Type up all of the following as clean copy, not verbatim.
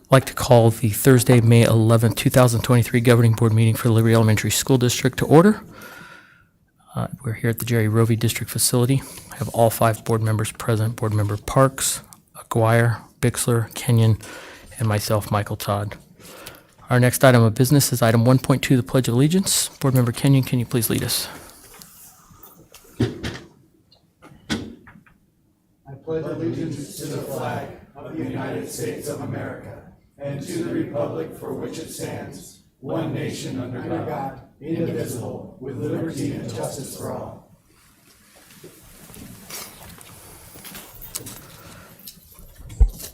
I'd like to call the Thursday, May 11th, 2023 Governing Board meeting for the Liberty Elementary School District to order. We're here at the Jerry Rovey District Facility. I have all 5 board members present: Board Member Parks, Aguirre, Bixler, Kenyon, and myself, Michael Todd. Our next item of business is item 1.2, the Pledge of Allegiance. Board Member Kenyon, can you please lead us? I pledge allegiance to the flag of the United States of America and to the republic for which it stands, one nation under God, indivisible, with liberty and justice for all.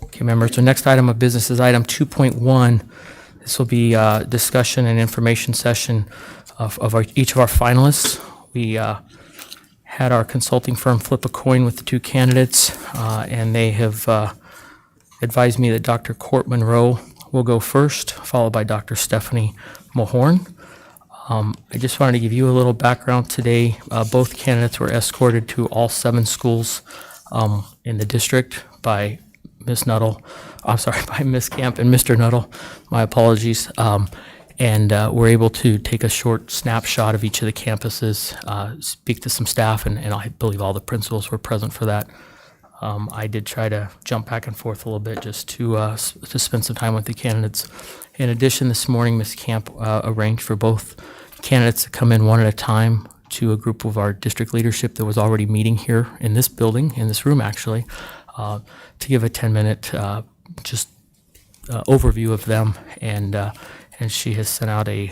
Okay, members, our next item of business is item 2.1. This will be a discussion and information session of each of our finalists. We had our consulting firm flip a coin with the 2 candidates, and they have advised me that Dr. Court Monroe will go first, followed by Dr. Stephanie Mahorn. I just wanted to give you a little background today. Both candidates were escorted to all 7 schools in the district by Miss Camp and Mr. Nuttall. My apologies. And we're able to take a short snapshot of each of the campuses, speak to some staff, and I believe all the principals were present for that. I did try to jump back and forth a little bit just to spend some time with the candidates. In addition, this morning, Ms. Camp arranged for both candidates to come in one at a time to a group of our district leadership that was already meeting here in this building, in this room actually, to give a 10-minute overview of them. And she has sent out a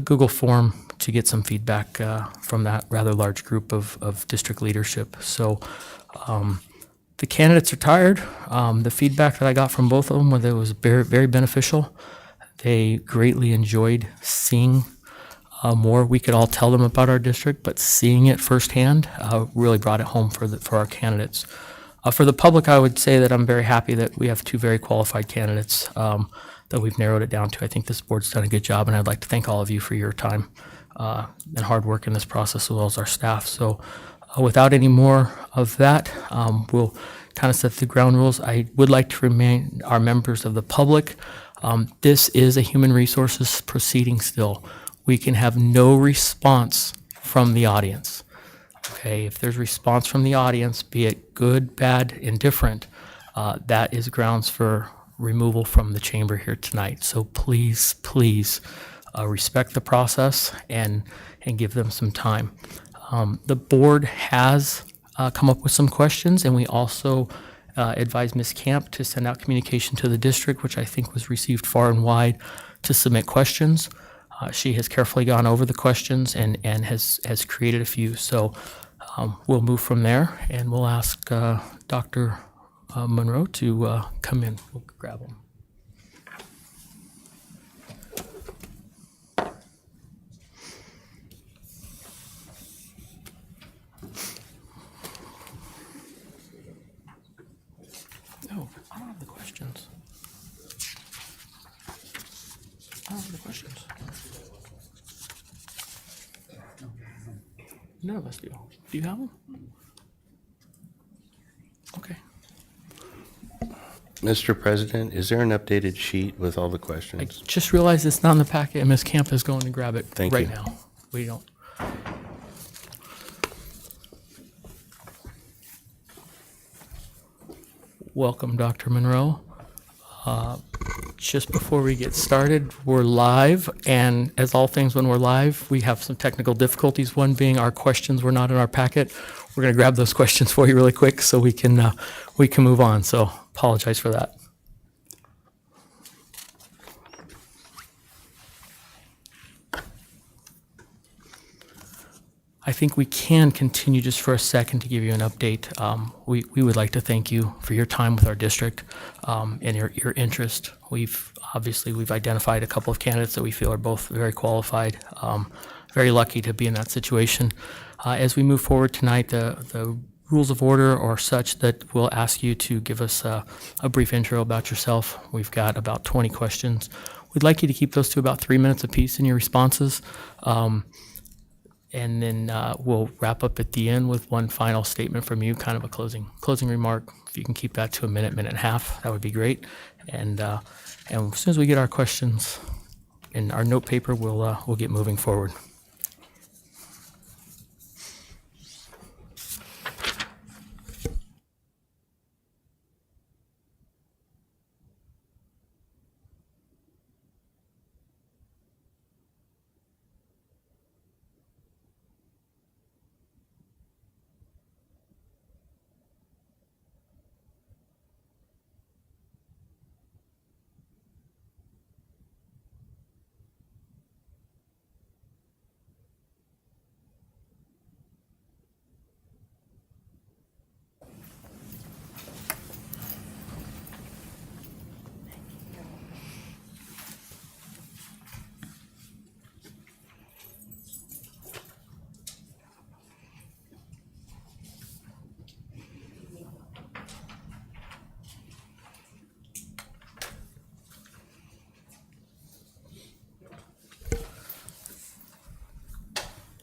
Google form to get some feedback from that rather large group of district leadership. So the candidates are tired. The feedback that I got from both of them was that it was very, very beneficial. They greatly enjoyed seeing more. We could all tell them about our district, but seeing it firsthand really brought it home for our candidates. For the public, I would say that I'm very happy that we have 2 very qualified candidates that we've narrowed it down to. I think this board's done a good job, and I'd like to thank all of you for your time and hard work in this process, as well as our staff. So without any more of that, we'll kind of set the ground rules. I would like to remind our members of the public, this is a human resources proceeding still. We can have no response from the audience. Okay, if there's response from the audience, be it good, bad, indifferent, that is grounds for removal from the chamber here tonight. So please, please respect the process and give them some time. The board has come up with some questions, and we also advised Ms. Camp to send out communication to the district, which I think was received far and wide, to submit questions. She has carefully gone over the questions and has created a few. So we'll move from there, and we'll ask Dr. Monroe to come in. We'll grab him. No, I don't have the questions. I don't have the questions. None of us do. Do you have them? Okay. Mr. President, is there an updated sheet with all the I questions? just realized it's not in the packet, and Ms. Camp is going to grab it Thank right you. now. We don't. Welcome, Dr. Monroe. Just before we get started, we're live, and as all things when we're live, we have some technical difficulties. One being our questions were not in our packet. We're going to grab those questions for you really quick so we can move on. So apologize for that. I think we can continue just for a second to give you an update. We would like to thank you for your time with our district and your interest. We've identified a couple of candidates that we feel are both very qualified, very lucky to be in that situation. As we move forward tonight, the rules of order are such that we'll ask you to give us a brief intro about yourself. We've got about 20 questions. We'd like you to keep those to about 3 minutes apiece in your responses. And then we'll wrap up at the end with one final statement from you, kind of a closing remark. If you can keep that to a minute, minute and a half, that would be great. And as soon as we get our questions in our note paper, we'll get moving forward.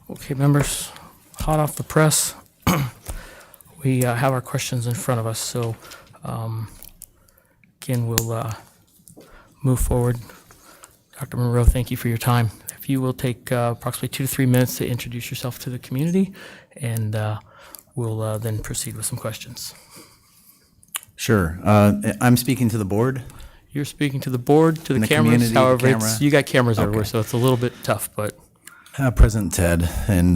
Okay, members, hot off the press, we have our questions in front of us. So again, we'll move forward. Dr. Monroe, thank you for your time. If you will take approximately 2 to 3 minutes to introduce yourself to the community, and we'll then proceed with some questions. Sure. I'm speaking to the board. You're speaking to the board, to And the the cameras. community, the However, camera. you got cameras everywhere, Okay. so it's a little bit tough, but President Ted and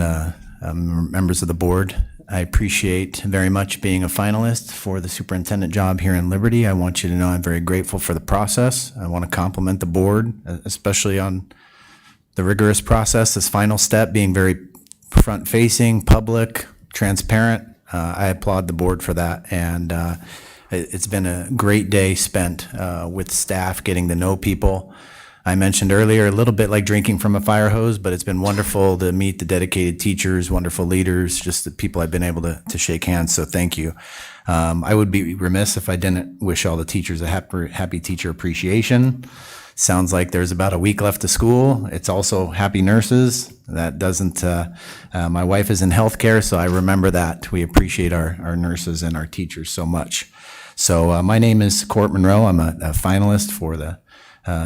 members of the board, I appreciate very much being a finalist for the superintendent job here in Liberty. I want you to know I'm very grateful for the process. I want to compliment the board, especially on the rigorous process, this final step being very front-facing, public, transparent. I applaud the board for that, and it's been a great day spent with staff, getting to know people. I mentioned earlier, a little bit like drinking from a fire hose, but it's been wonderful to meet the dedicated teachers, wonderful leaders, just the people I've been able to shake hands, so thank you. I would be remiss if I didn't wish all the teachers a happy Teacher Appreciation. Sounds like there's about a week left of school. It's also happy nurses. That doesn't, my wife is in healthcare, so I remember that. We appreciate our nurses and our teachers so much. So my name is Court Monroe. I'm a finalist for the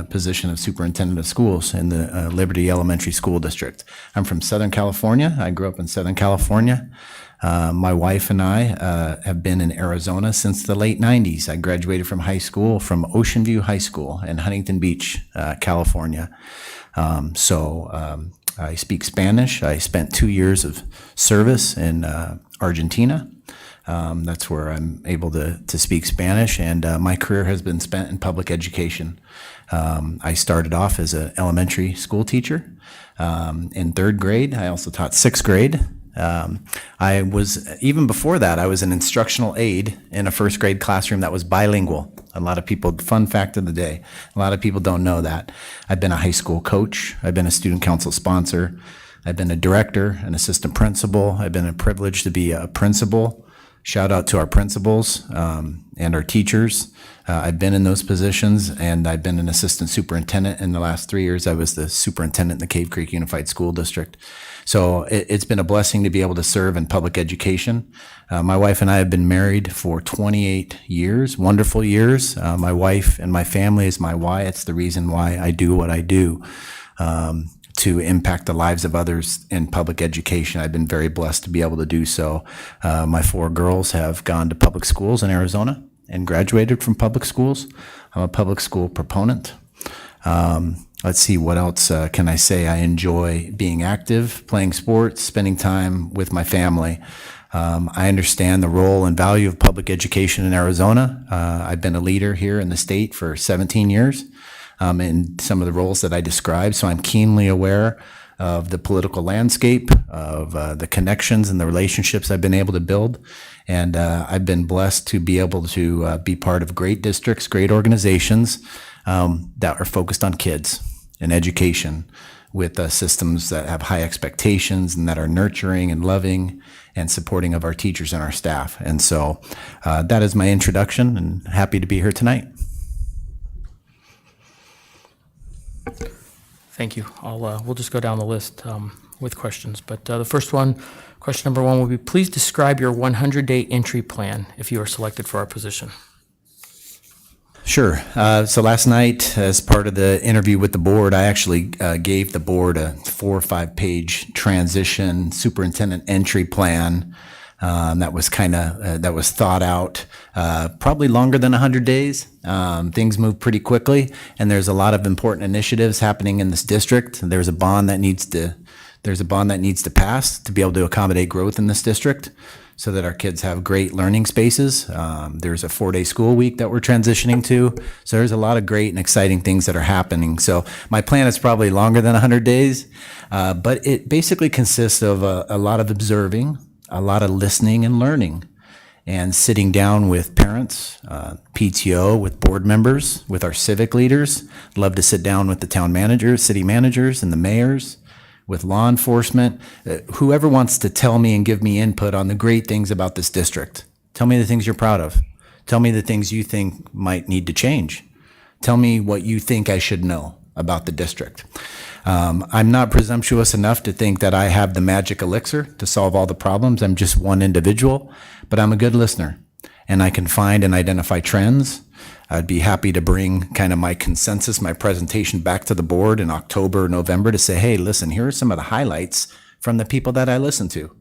position of superintendent of schools in the Liberty Elementary School District. I'm from Southern California. I grew up in Southern California. My wife and I have been in Arizona since the late 90s. I graduated from high school from Ocean View High School in Huntington Beach, California. I speak Spanish. I spent 2 years of service in Argentina. That's where I'm able to speak Spanish, and my career has been spent in public education. I started off as an elementary school teacher in 3rd grade. I also taught 6th grade. Even before that, I was an instructional aide in a 1st grade classroom that was bilingual. A lot of people, fun fact of the day, a lot of people don't know that. I've been a high school coach. I've been a student council sponsor. I've been a director, an assistant principal. I've been privileged to be a principal. Shout out to our principals and our teachers. I've been in those positions, and I've been an assistant superintendent. In the last 3 years, I was the superintendent in the Cave Creek Unified School District. So it's been a blessing to be able to serve in public education. My wife and I have been married for 28 years, wonderful years. My wife and my family is my why. It's the reason why I do what I do. To impact the lives of others in public education. I've been very blessed to be able to do so. My 4 girls have gone to public schools in Arizona and graduated from public schools. I'm a public school proponent. Let's see, what else can I say? I enjoy being active, playing sports, spending time with my family. I understand the role and value of public education in Arizona. I've been a leader here in the state for 17 years. In some of the roles that I described. So I'm keenly aware of the political landscape, of the connections and the relationships I've been able to build. And I've been blessed to be able to be part of great districts, great organizations that are focused on kids and education, with systems that have high expectations and that are nurturing and loving and supporting of our teachers and our staff. And so that is my introduction, and happy to be here tonight. thank you. We'll just go down the list. with questions. But the first one, question number one will be, please describe your 100-day entry plan if you are selected for our position. Sure. So last night, as part of the interview with the board, I actually gave the board a 4 or 5 page transition superintendent entry plan that was that was thought out, probably longer than 100 days. Things move pretty quickly, and there's a lot of important initiatives happening in this district. There's a bond that needs to pass to be able to accommodate growth in this district, so that our kids have great learning spaces. There's a 4-day school week that we're transitioning to. So there's a lot of great and exciting things that are happening. So my plan is probably longer than 100 days, but it basically consists of a lot of observing, a lot of listening and learning, and sitting down with parents, PTO, with board members, with our civic leaders. Love to sit down with the town managers, city managers, and the mayors, with law enforcement, whoever wants to tell me and give me input on the great things about this district. Tell me the things you're proud of. Tell me the things you think might need to change. Tell me what you think I should know about the district. I'm not presumptuous enough to think that I have the magic elixir to solve all the problems. I'm just one individual, but I'm a good listener, and I can find and identify trends. I'd be happy to bring kind of my consensus, my presentation back to the board in October or November to say, hey, listen, here are some of the highlights from the people that I listen to.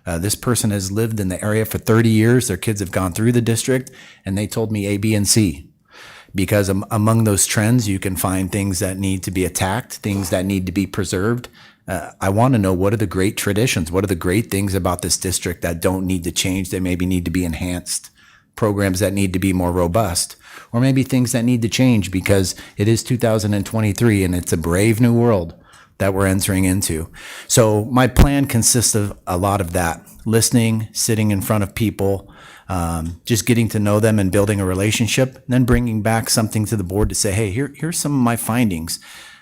This person has lived in the area for 30 years. Their kids have gone through the district, and they told me A, B, and C. Because among those trends, you can find things that need to be attacked, things that need to be preserved. I want to know, what are the great traditions? What are the great things about this district that don't need to change, that maybe need to be enhanced? Programs that need to be more robust, or maybe things that need to change because it is 2023 and it's a brave new world that we're entering into. So my plan consists of a lot of that: listening, sitting in front of people, just getting to know them and building a relationship, and then bringing back something to the board to say, hey, here's some of my findings.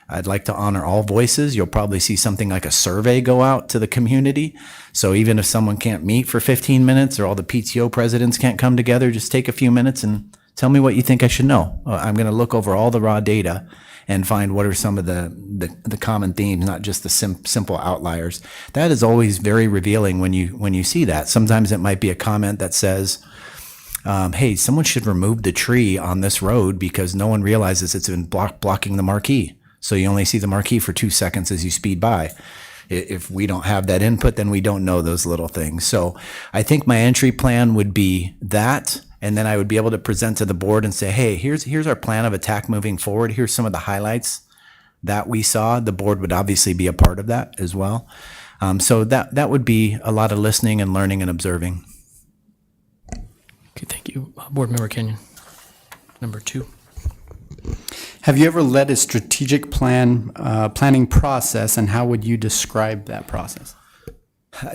I'd like to honor all voices. You'll probably see something like a survey go out to the community. So even if someone can't meet for 15 minutes or all the PTO presidents can't come together, just take a few minutes and tell me what you think I should know. I'm going to look over all the raw data and find what are some of the common themes, not just the simple outliers. That is always very revealing when you see that. Sometimes it might be a comment that says, hey, someone should remove the tree on this road because no one realizes it's been blocking the marquee. So you only see the marquee for 2 seconds as you speed by. If we don't have that input, then we don't know those little things. So I think my entry plan would be that, and then I would be able to present to the board and say, hey, here's our plan of attack moving forward. Here's some of the highlights that we saw. The board would obviously be a part of that as well. So that would be a lot of listening and learning and observing. Okay, thank you. Board Member Kenyon. Number 2. Have you ever led a strategic planning process, and how would you describe that process?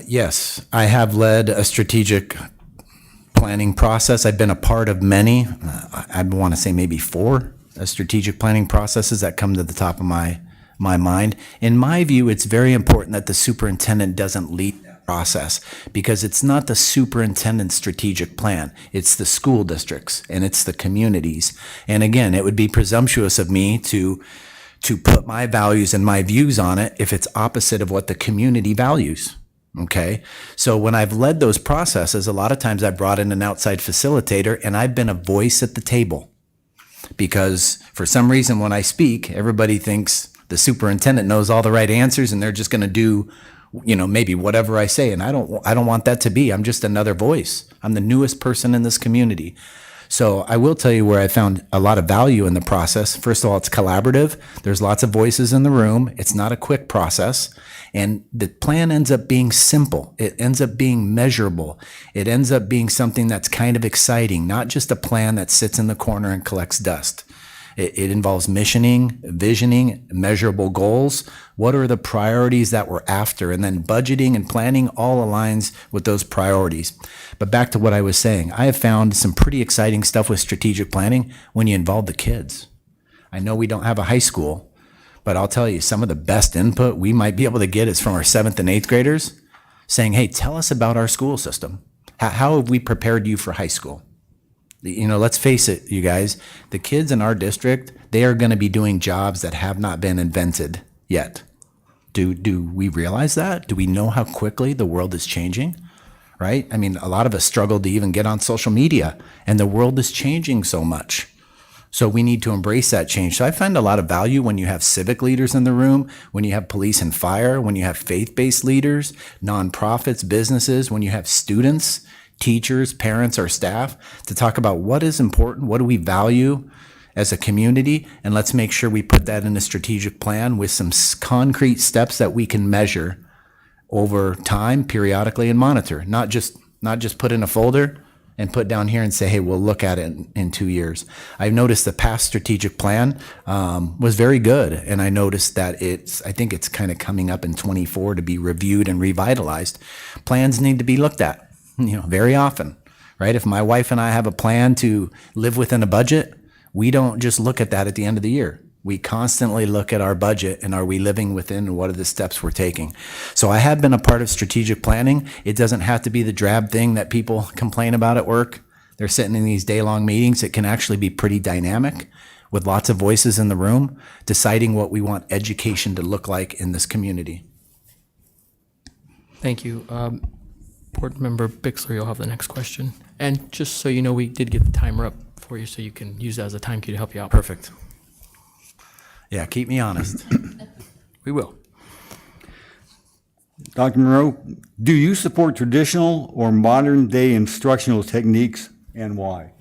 Yes, I have led a strategic planning process. I've been a part of many, I want to say maybe 4 strategic planning processes that come to the top of my mind. In my view, it's very important that the superintendent doesn't lead that process, because it's not the superintendent's strategic plan. It's the school districts and it's the communities. And again, it would be presumptuous of me to put my values and my views on it if it's opposite of what the community values. Okay. So when I've led those processes, a lot of times I brought in an outside facilitator, and I've been a voice at the table, because for some reason when I speak, everybody thinks the superintendent knows all the right answers and they're just going to do, maybe whatever I say. And I don't want that to be. I'm just another voice. I'm the newest person in this community. So I will tell you where I found a lot of value in the process. First of all, it's collaborative. There's lots of voices in the room. It's not a quick process. And the plan ends up being simple. It ends up being measurable. It ends up being something that's kind of exciting, not just a plan that sits in the corner and collects dust. It involves missioning, visioning, measurable goals. What are the priorities that we're after? And then budgeting and planning all aligns with those priorities. But back to what I was saying, I have found some pretty exciting stuff with strategic planning when you involve the kids. I know we don't have a high school, but I'll tell you, some of the best input we might be able to get is from our 7th and 8th graders saying, hey, tell us about our school system. How have we prepared you for high school? Let's face it, you guys, the kids in our district, they are going to be doing jobs that have not been invented yet. Do we realize that? Do we know how quickly the world is changing? Right? I mean, a lot of us struggle to even get on social media, and the world is changing so much. So we need to embrace that change. So I find a lot of value when you have civic leaders in the room, when you have police and fire, when you have faith-based leaders, nonprofits, businesses, when you have students, teachers, parents, or staff to talk about what is important, what do we value as a community, and let's make sure we put that in a strategic plan with some concrete steps that we can measure over time, periodically, and monitor. Not just put in a folder and put down here and say, hey, we'll look at it in 2 years. I've noticed the past strategic plan was very good, and I noticed that I think it's kind of coming up in 24 to be reviewed and revitalized. Plans need to be looked at, very often, right? If my wife and I have a plan to live within a budget, we don't just look at that at the end of the year. We constantly look at our budget and are we living within, and what are the steps we're taking. So I have been a part of strategic planning. It doesn't have to be the drab thing that people complain about at work. They're sitting in these day-long meetings. It can actually be pretty dynamic with lots of voices in the room, deciding what we want education to look like in this community. Thank you. Board Member Bixler, you'll have the next question. And just so you know, we did get the timer up for you, so you can use that as a time cue to help you out. Perfect. Yeah, keep me honest. We will. Dr. Monroe, do you support traditional or modern day instructional techniques, and why?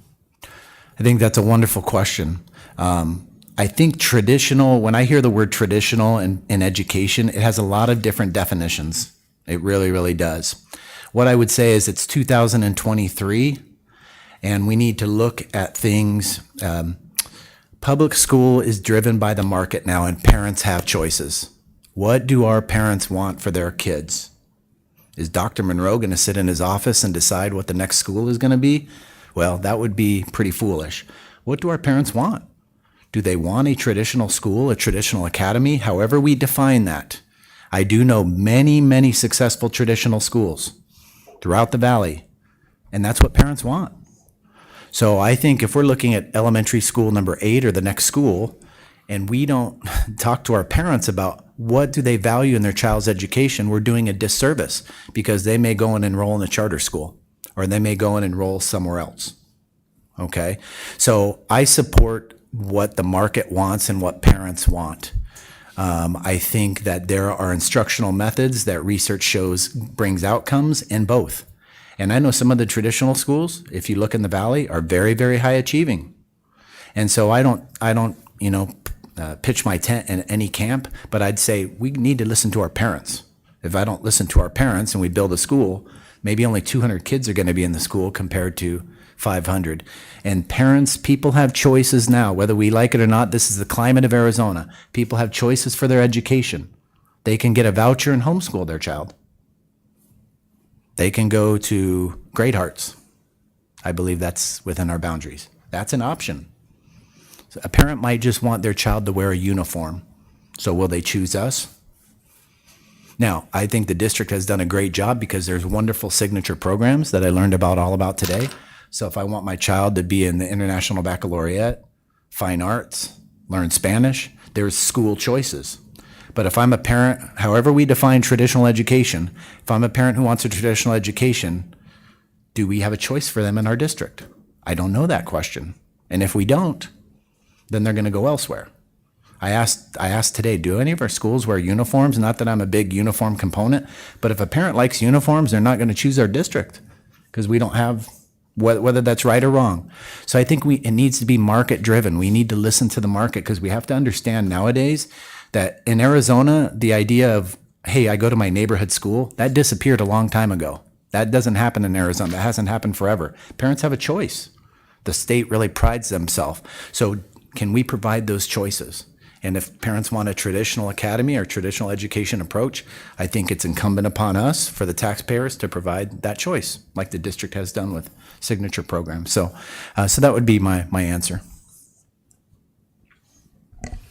I think that's a wonderful question. I think traditional, when I hear the word traditional in education, it has a lot of different definitions. It really, really does. What I would say is it's 2023, and we need to look at things. Public school is driven by the market now, and parents have choices. What do our parents want for their kids? Is Dr. Monroe going to sit in his office and decide what the next school is going to be? Well, that would be pretty foolish. What do our parents want? Do they want a traditional school, a traditional academy? However we define that. I do know many, many successful traditional schools throughout the valley, and that's what parents want. So I think if we're looking at elementary school number 8 or the next school, and we don't talk to our parents about what do they value in their child's education, we're doing a disservice, because they may go and enroll in a charter school, or they may go and enroll somewhere else. Okay? So I support what the market wants and what parents want. I think that there are instructional methods that research shows brings outcomes in both. And I know some of the traditional schools, if you look in the valley, are very, very high achieving. And so I don't pitch my tent in any camp, but I'd say we need to listen to our parents. If I don't listen to our parents and we build a school, maybe only 200 kids are going to be in the school compared to 500. And parents, people have choices now, whether we like it or not. This is the climate of Arizona. People have choices for their education. They can get a voucher and homeschool their child. They can go to Great Hearts. I believe that's within our boundaries. That's an option. So a parent might just want their child to wear a uniform. So will they choose us? Now, I think the district has done a great job because there's wonderful signature programs that I learned all about today. So if I want my child to be in the International Baccalaureate, Fine Arts, learn Spanish, there's school choices. But if I'm a parent, however we define traditional education, if I'm a parent who wants a traditional education, do we have a choice for them in our district? I don't know that question. And if we don't, then they're going to go elsewhere. I asked today, do any of our schools wear uniforms? Not that I'm a big uniform component, but if a parent likes uniforms, they're not going to choose our district because we don't have, whether that's right or wrong. So I think it needs to be market driven. We need to listen to the market because we have to understand nowadays that in Arizona, the idea of, hey, I go to my neighborhood school, that disappeared a long time ago. That doesn't happen in Arizona. That hasn't happened forever. Parents have a choice. The state really prides themselves. So can we provide those choices? And if parents want a traditional academy or traditional education approach, I think it's incumbent upon us, for the taxpayers, to provide that choice, like the district has done with signature programs. So that would be my answer.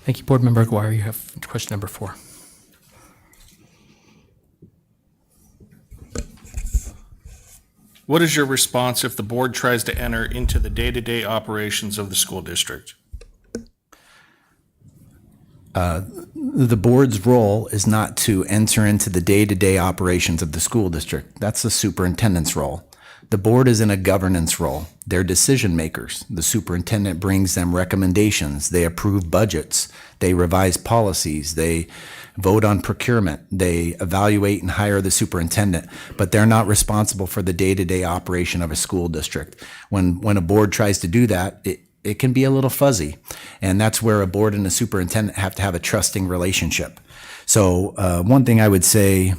Thank you, Board Member Aguirre. You have question number 4. What is your response if the board tries to enter into the day-to-day operations of the school district? The board's role is not to enter into the day-to-day operations of the school district. That's the superintendent's role. The board is in a governance role. They're decision makers. The superintendent brings them recommendations. They approve budgets. They revise policies. They vote on procurement. They evaluate and hire the superintendent, but they're not responsible for the day-to-day operation of a school district. When a board tries to do that, it can be a little fuzzy. And that's where a board and a superintendent have to have a trusting relationship. So one thing I would say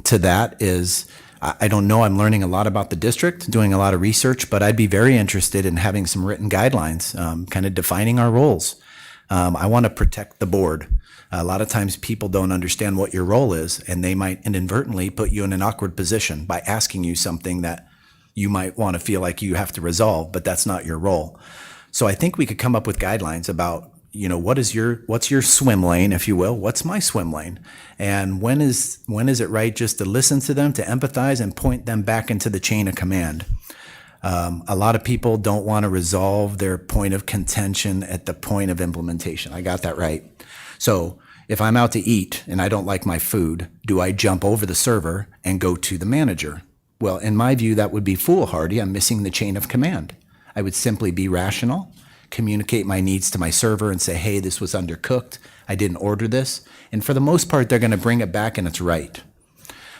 to that is, I don't know, I'm learning a lot about the district, doing a lot of research, but I'd be very interested in having some written guidelines, kind of defining our roles. I want to protect the board. A lot of times people don't understand what your role is, and they might inadvertently put you in an awkward position by asking you something that you might want to feel like you have to resolve, but that's not your role. So I think we could come up with guidelines about, what's your swim lane, if you will? What's my swim lane? And when is it right just to listen to them, to empathize, and point them back into the chain of command? A lot of people don't want to resolve their point of contention at the point of implementation. I got that right. So if I'm out to eat and I don't like my food, do I jump over the server and go to the manager? Well, in my view, that would be foolhardy. I'm missing the chain of command. I would simply be rational, communicate my needs to my server and say, hey, this was undercooked. I didn't order this. And for the most part, they're going to bring it back and it's right.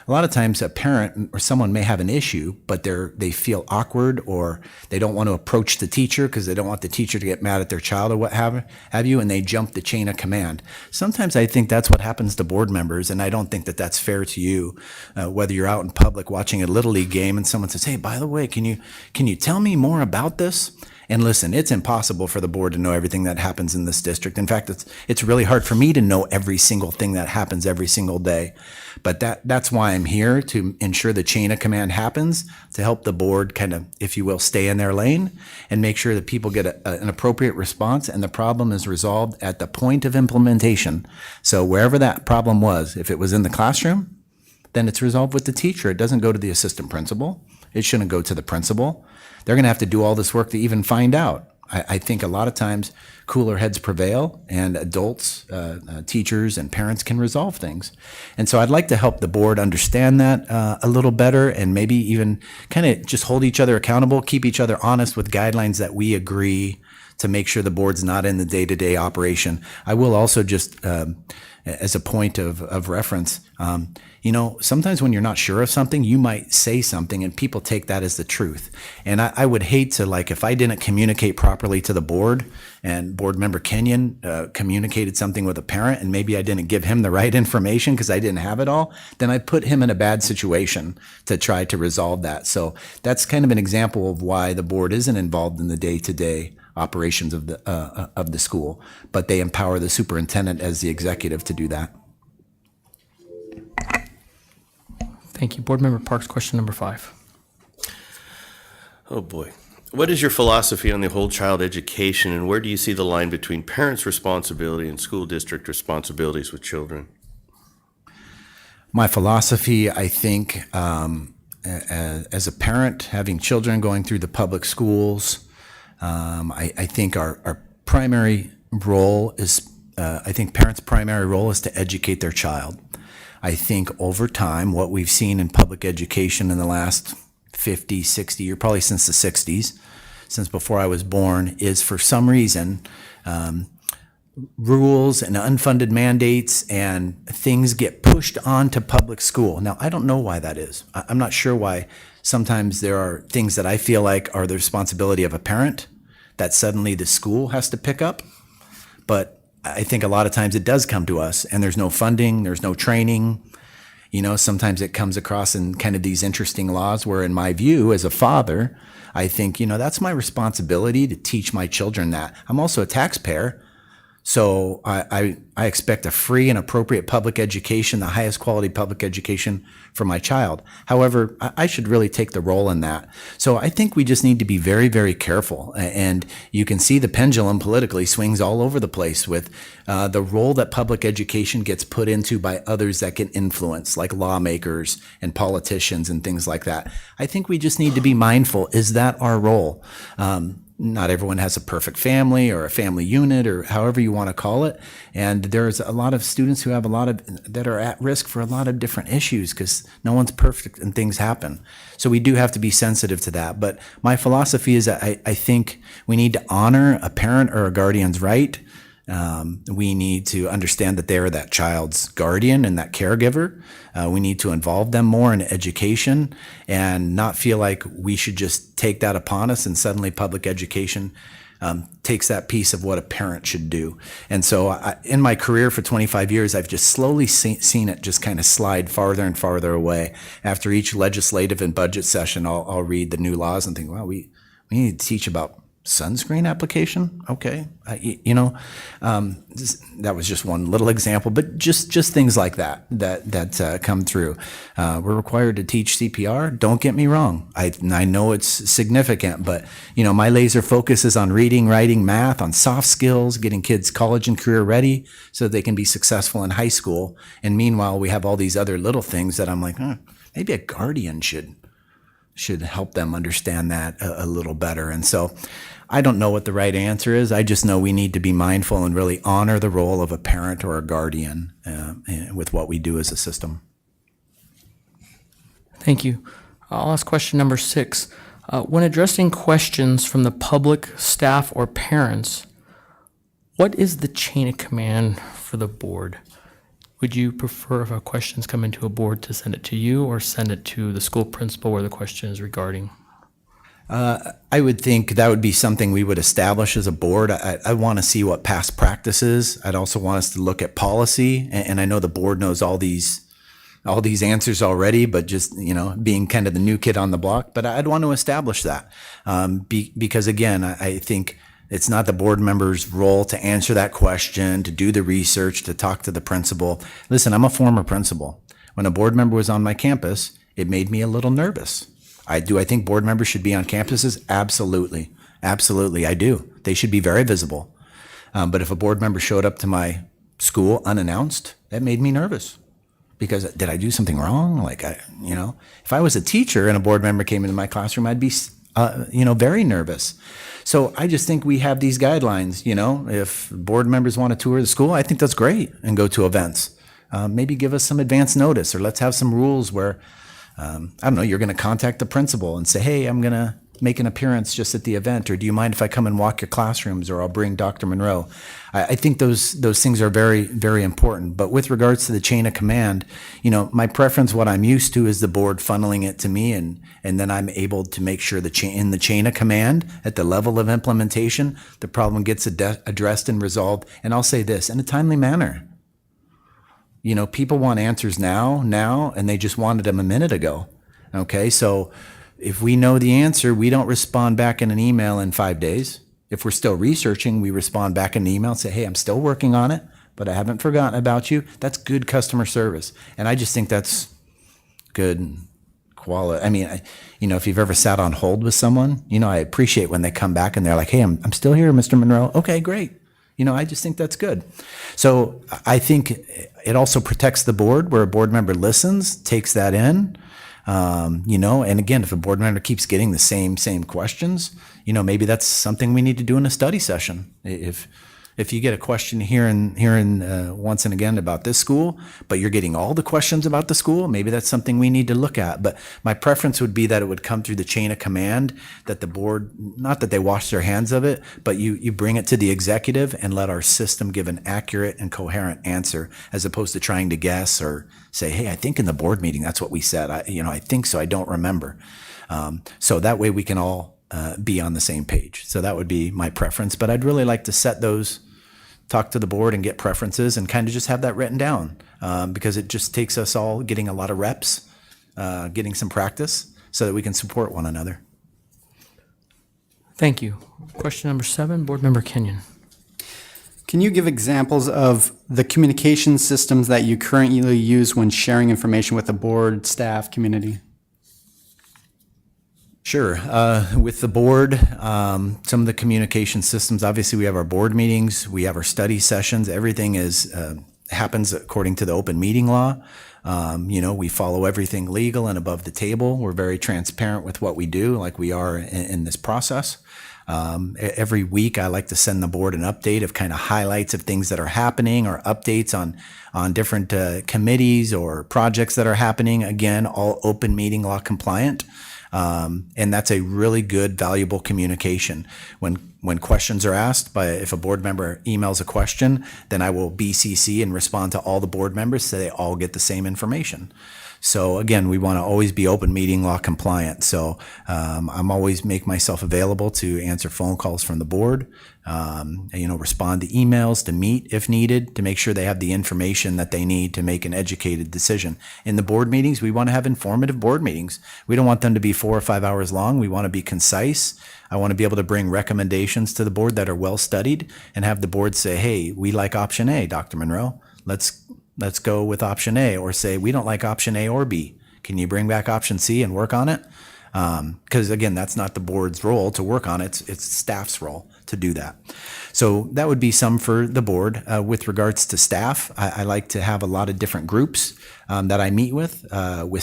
A lot of times a parent or someone may have an issue, but they feel awkward, or they don't want to approach the teacher because they don't want the teacher to get mad at their child or what have you, and they jump the chain of command. Sometimes I think that's what happens to board members, and I don't think that that's fair to you. Whether you're out in public watching a Little League game and someone says, hey, by the way, can you tell me more about this? And listen, it's impossible for the board to know everything that happens in this district. In fact, it's really hard for me to know every single thing that happens every single day. But that's why I'm here, to ensure the chain of command happens, to help the board kind of, if you will, stay in their lane and make sure that people get an appropriate response and the problem is resolved at the point of implementation. So wherever that problem was, if it was in the classroom, then it's resolved with the teacher. It doesn't go to the assistant principal. It shouldn't go to the principal. They're going to have to do all this work to even find out. I think a lot of times cooler heads prevail, and adults, teachers, and parents can resolve things. And so I'd like to help the board understand that a little better, and maybe even kind of just hold each other accountable, keep each other honest with guidelines that we agree, to make sure the board's not in the day-to-day operation. I will also just, as a point of reference, sometimes when you're not sure of something, you might say something and people take that as the truth. And I would hate to, if I didn't communicate properly to the board, and board member Kenyon communicated something with a parent, and maybe I didn't give him the right information because I didn't have it all, then I put him in a bad situation to try to resolve that. So that's kind of an example of why the board isn't involved in the day-to-day operations of the school, but they empower the superintendent as the executive to do that. Thank you. Board Member Parks, question number 5. Oh, boy. What is your philosophy on the whole child education, and where do you see the line between parents' responsibility and school district responsibilities with children? My philosophy, I think, as a parent, having children going through the public schools, I think our primary role is, parents' primary role is to educate their child. I think over time, what we've seen in public education in the last 50, 60 years, probably since the 60s, since before I was born, is for some reason, rules and unfunded mandates and things get pushed onto public school. Now, I don't know why that is. I'm not sure why. Sometimes there are things that I feel like are the responsibility of a parent that suddenly the school has to pick up. But I think a lot of times it does come to us, and there's no funding, there's no training. Sometimes it comes across in kind of these interesting laws where, in my view, as a father, I think, that's my responsibility to teach my children that. I'm also a taxpayer, so I expect a free and appropriate public education, the highest quality public education for my child. However, I should really take the role in that. So I think we just need to be very, very careful. And you can see the pendulum politically swings all over the place with the role that public education gets put into by others that can influence, like lawmakers and politicians and things like that. I think we just need to be mindful. Is that our role? not everyone has a perfect family or a family unit or however you want to call it. And there's a lot of students who have that are at risk for a lot of different issues because no one's perfect and things happen. So we do have to be sensitive to that. But my philosophy is that I think we need to honor a parent or a guardian's right. We need to understand that they're that child's guardian and that caregiver. We need to involve them more in education and not feel like we should just take that upon us and suddenly public education takes that piece of what a parent should do. And so in my career for 25 years, I've just slowly seen it just kind of slide farther and farther away. After each legislative and budget session, I'll read the new laws and think, wow, we need to teach about sunscreen application. Okay. That was just one little example, but just things like that come through. We're required to teach CPR. Don't get me wrong. I know it's significant, but my laser focus is on reading, writing, math, on soft skills, getting kids college and career ready so they can be successful in high school. And meanwhile, we have all these other little things that I'm like, maybe a guardian should help them understand that a little better. And so I don't know what the right answer is. I just know we need to be mindful and really honor the role of a parent or a guardian with what we do as a system. Thank you. I'll ask question number 6. When addressing questions from the public, staff, or parents, what is the chain of command for the board? Would you prefer if our questions come into a board to send it to you or send it to the school principal where the question is regarding? I would think that would be something we would establish as a board. I want to see what past practice is. I'd also want us to look at policy, and I know the board knows all these answers already, but just being kind of the new kid on the block. But I'd want to establish that because again, I think it's not the board member's role to answer that question, to do the research, to talk to the principal. Listen, I'm a former principal. When a board member was on my campus, it made me a little nervous. I think board members should be on campuses? Absolutely. Absolutely, I do. They should be very visible. But if a board member showed up to my school unannounced, that made me nervous. Because did I do something wrong? If I was a teacher and a board member came into my classroom, I'd be, very nervous. So I just think we have these guidelines. If board members want to tour the school, I think that's great, and go to events. Maybe give us some advance notice, or let's have some rules where, you're going to contact the principal and say, hey, I'm going to make an appearance just at the event, or do you mind if I come and walk your classrooms, or I'll bring Dr. Monroe. I think those things are very, very important. But with regards to the chain of command, my preference, what I'm used to, is the board funneling it to me, and then I'm able to make sure in the chain of command at the level of implementation, the problem gets addressed and resolved. And I'll say this, in a timely manner. People want answers now, and they just wanted them a minute ago. Okay, so if we know the answer, we don't respond back in an email in 5 days. If we're still researching, we respond back in an email and say, hey, I'm still working on it, but I haven't forgotten about you. That's good customer service. And I just think that's good quality. If you've ever sat on hold with someone, I appreciate when they come back and they're like, hey, I'm still here, Mr. Monroe. Okay, great. I just think that's good. So I think it also protects the board, where a board member listens, takes that in, and again, if a board member keeps getting the same questions, maybe that's something we need to do in a study session. If you get a question here and once and again about this school, but you're getting all the questions about the school, maybe that's something we need to look at. But my preference would be that it would come through the chain of command, that the board, not that they wash their hands of it, but you bring it to the executive and let our system give an accurate and coherent answer, as opposed to trying to guess or say, hey, I think in the board meeting that's what we said. I think so. I don't remember. So that way we can all be on the same page. So that would be my preference. But I'd really like to set those, talk to the board and get preferences, and kind of just have that written down, because it just takes us all getting a lot of reps, getting some practice, so that we can support one another. Thank you. Question number 7, Board Member Kenyon. Can you give examples of the communication systems that you currently use when sharing information with the board, staff, community? Sure. With the board, some of the communication systems, obviously we have our board meetings, we have our study sessions, everything is happens according to the open meeting law. We follow everything legal and above the table. We're very transparent with what we do, like we are in this process. Every week, I like to send the board an update of kind of highlights of things that are happening or updates on different committees or projects that are happening. Again, all open meeting law compliant. And that's a really good, valuable communication. When questions are asked, if a board member emails a question, then I will BCC and respond to all the board members so they all get the same information. So again, we want to always be open meeting law compliant. So I'm always make myself available to answer phone calls from the board, respond to emails, to meet if needed, to make sure they have the information that they need to make an educated decision. In the board meetings, we want to have informative board meetings. We don't want them to be 4 or 5 hours long. We want to be concise. I want to be able to bring recommendations to the board that are well studied and have the board say, hey, we like option A, Dr. Monroe. Let's go with option A, or say, we don't like option A or B. Can you bring back option C and work on it? Because again, that's not the board's role to work on it. It's staff's role to do that. So that would be some for the board. With regards to staff, I like to have a lot of different groups that I meet with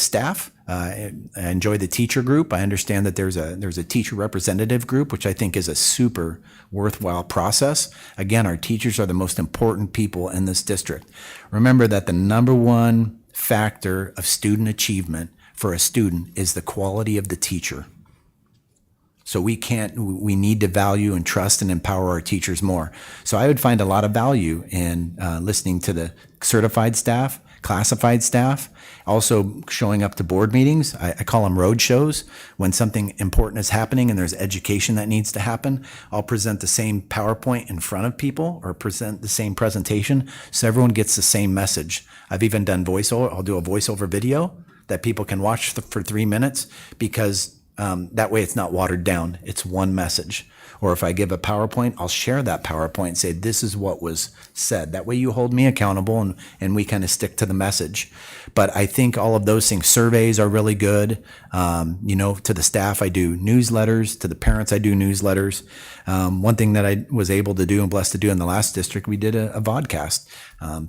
staff. I enjoy the teacher group. I understand that there's a teacher representative group, which I think is a super worthwhile process. Again, our teachers are the most important people in this district. Remember that the number one factor of student achievement for a student is the quality of the teacher. So we need to value and trust and empower our teachers more. So I would find a lot of value in listening to the certified staff, classified staff, also showing up to board meetings. I call them road shows. When something important is happening and there's education that needs to happen, I'll present the same PowerPoint in front of people or present the same presentation so everyone gets the same message. I've even done voiceover. I'll do a voiceover video that people can watch for 3 minutes because that way it's not watered down. It's one message. Or if I give a PowerPoint, I'll share that PowerPoint and say, this is what was said. That way you hold me accountable and we kind of stick to the message. But I think all of those things, surveys are really good. To the staff, I do newsletters. To the parents, I do newsletters. One thing that I was able to do and blessed to do in the last district, we did a vodcast.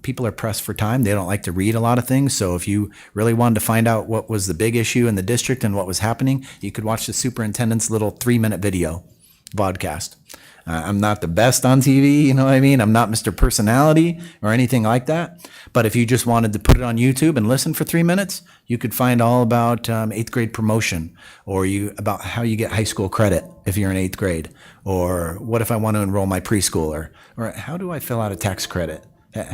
People are pressed for time. They don't like to read a lot of things. So if you really wanted to find out what was the big issue in the district and what was happening, you could watch the superintendent's little 3-minute video vodcast. I'm not the best on TV, you know what I mean? I'm not Mr. Personality or anything like that. But if you just wanted to put it on YouTube and listen for 3 minutes, you could find all about 8th grade promotion, or about how you get high school credit if you're in 8th grade, or what if I want to enroll my preschooler, or how do I fill out a tax credit?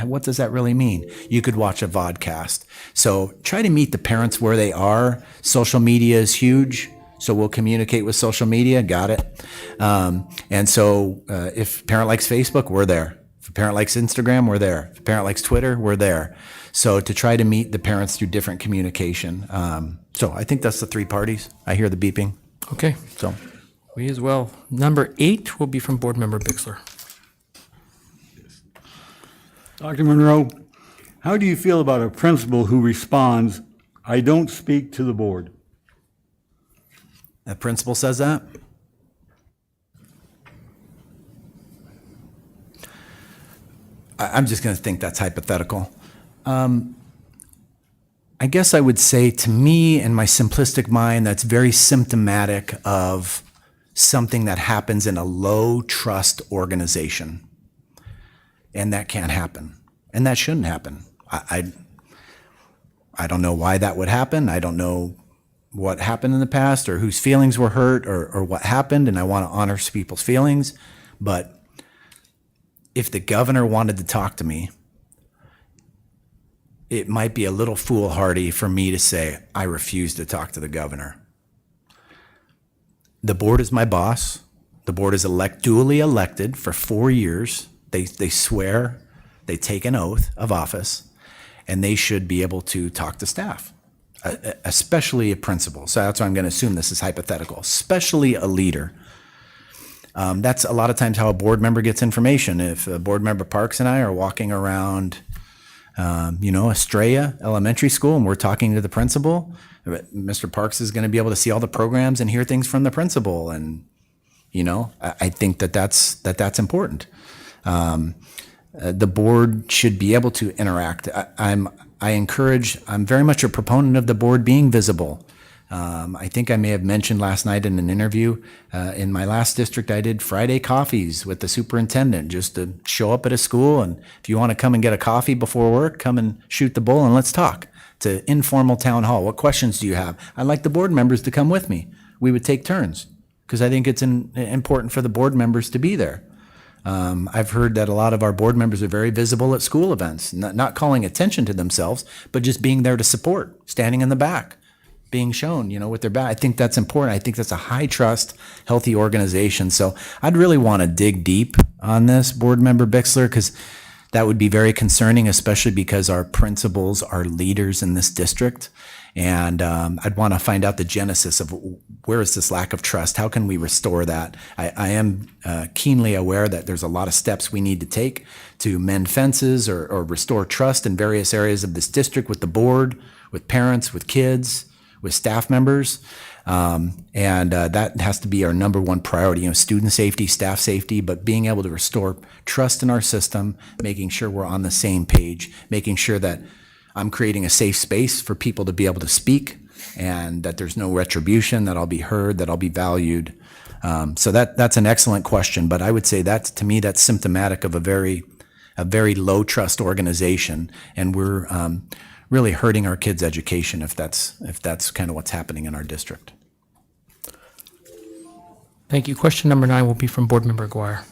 What does that really mean? You could watch a vodcast. So try to meet the parents where they are. Social media is huge. So we'll communicate with social media. Got it. And so if a parent likes Facebook, we're there. If a parent likes Instagram, we're there. If a parent likes Twitter, we're there. So to try to meet the parents through different communication. So I think that's the 3 parties. I hear the beeping. Okay, So we as well. Number 8 will be from Board Member Bixler. Dr. Monroe, how do you feel about a principal who responds, I don't speak to the board? the principal says that? I'm just going to think that's hypothetical. I guess I would say, to me, in my simplistic mind, that's very symptomatic of something that happens in a low trust organization. And that can't happen. And that shouldn't happen. I don't know why that would happen. I don't know what happened in the past or whose feelings were hurt or what happened, and I want to honor people's feelings. But if the governor wanted to talk to me, it might be a little foolhardy for me to say, I refuse to talk to the governor. The board is my boss. The board is duly elected for 4 years. They swear, they take an oath of office, and they should be able to talk to staff, especially a principal. So that's why I'm going to assume this is hypothetical, especially a leader. That's a lot of times how a board member gets information. If board member Parks and I are walking around Estrella Elementary School, and we're talking to the principal, Mr. Parks is going to be able to see all the programs and hear things from the principal. And, I think that's important. The board should be able to interact. I'm very much a proponent of the board being visible. I think I may have mentioned last night in an interview, in my last district, I did Friday coffees with the superintendent just to show up at a school. And if you want to come and get a coffee before work, come and shoot the bull and let's talk. It's an informal town hall. What questions do you have? I'd like the board members to come with me. We would take turns because I think it's important for the board members to be there. I've heard that a lot of our board members are very visible at school events, not calling attention to themselves, but just being there to support, standing in the back, being shown, with their back. I think that's important. I think that's a high trust, healthy organization. So I'd really want to dig deep on this, Board Member Bixler, because that would be very concerning, especially because our principals are leaders in this district. And I'd want to find out the genesis of where is this lack of trust? How can we restore that? I am keenly aware that there's a lot of steps we need to take to mend fences or restore trust in various areas of this district with the board, with parents, with kids, with staff members. And that has to be our number one priority, student safety, staff safety, but being able to restore trust in our system, making sure we're on the same page, making sure that I'm creating a safe space for people to be able to speak and that there's no retribution, that I'll be heard, that I'll be valued. So that's an excellent question, but I would say to me, that's symptomatic of a very low trust organization. And we're really hurting our kids' education if that's kind of what's happening in our district. Thank you. Question number 9 will be from Board Member Aguirre.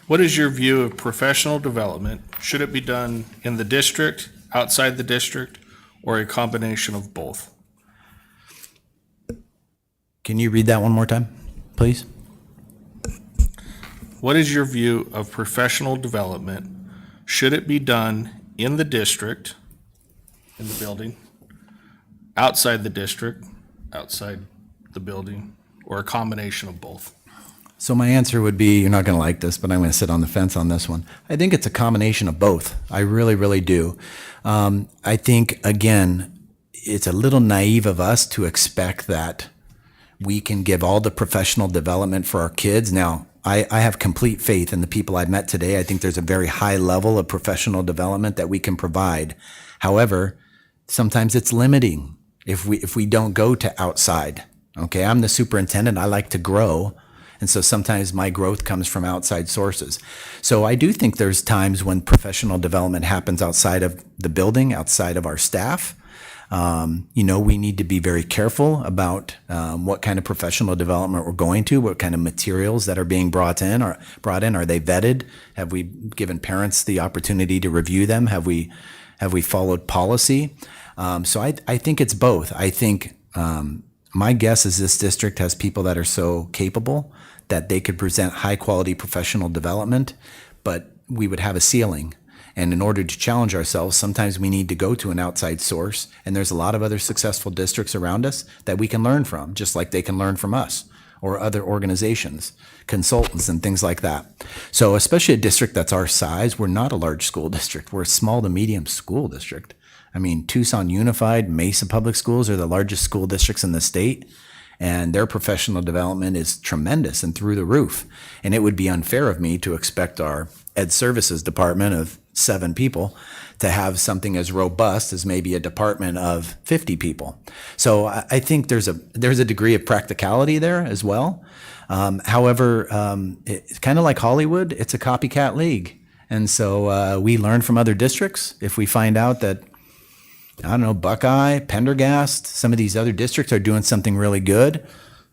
What is your view of professional development? Should it be done in the district, outside the district, or a combination of both? Can you read that one more time, please? What is your view of professional development? Should it be done in the district, in the building, outside the district, outside the building, or a combination of both? So my answer would be, you're not going to like this, but I'm going to sit on the fence on this one. I think it's a combination of both. I really, really do. I think, again, it's a little naive of us to expect that we can give all the professional development for our kids. Now, I have complete faith in the people I've met today. I think there's a very high level of professional development that we can provide. However, sometimes it's limiting if we don't go to outside. Okay, I'm the superintendent. I like to grow. And so sometimes my growth comes from outside sources. So I do think there's times when professional development happens outside of the building, outside of our staff. We need to be very careful about what kind of professional development we're going to, what kind of materials that are being brought in. Are they vetted? Have we given parents the opportunity to review them? Have we followed policy? So I think it's both. I think my guess is this district has people that are so capable that they could present high quality professional development, but we would have a ceiling. And in order to challenge ourselves, sometimes we need to go to an outside source. And there's a lot of other successful districts around us that we can learn from, just like they can learn from us or other organizations, consultants and things like that. So especially a district that's our size, we're not a large school district. We're a small to medium school district. I mean, Tucson Unified, Mesa Public Schools are the largest school districts in the state, and their professional development is tremendous and through the roof. And it would be unfair of me to expect our Ed Services department of 7 people to have something as robust as maybe a department of 50 people. So I think there's a degree of practicality there as well. However, it's kind of like Hollywood, it's a copycat league. And so we learn from other districts. If we find out that, I don't know, Buckeye, Pendergast, some of these other districts are doing something really good,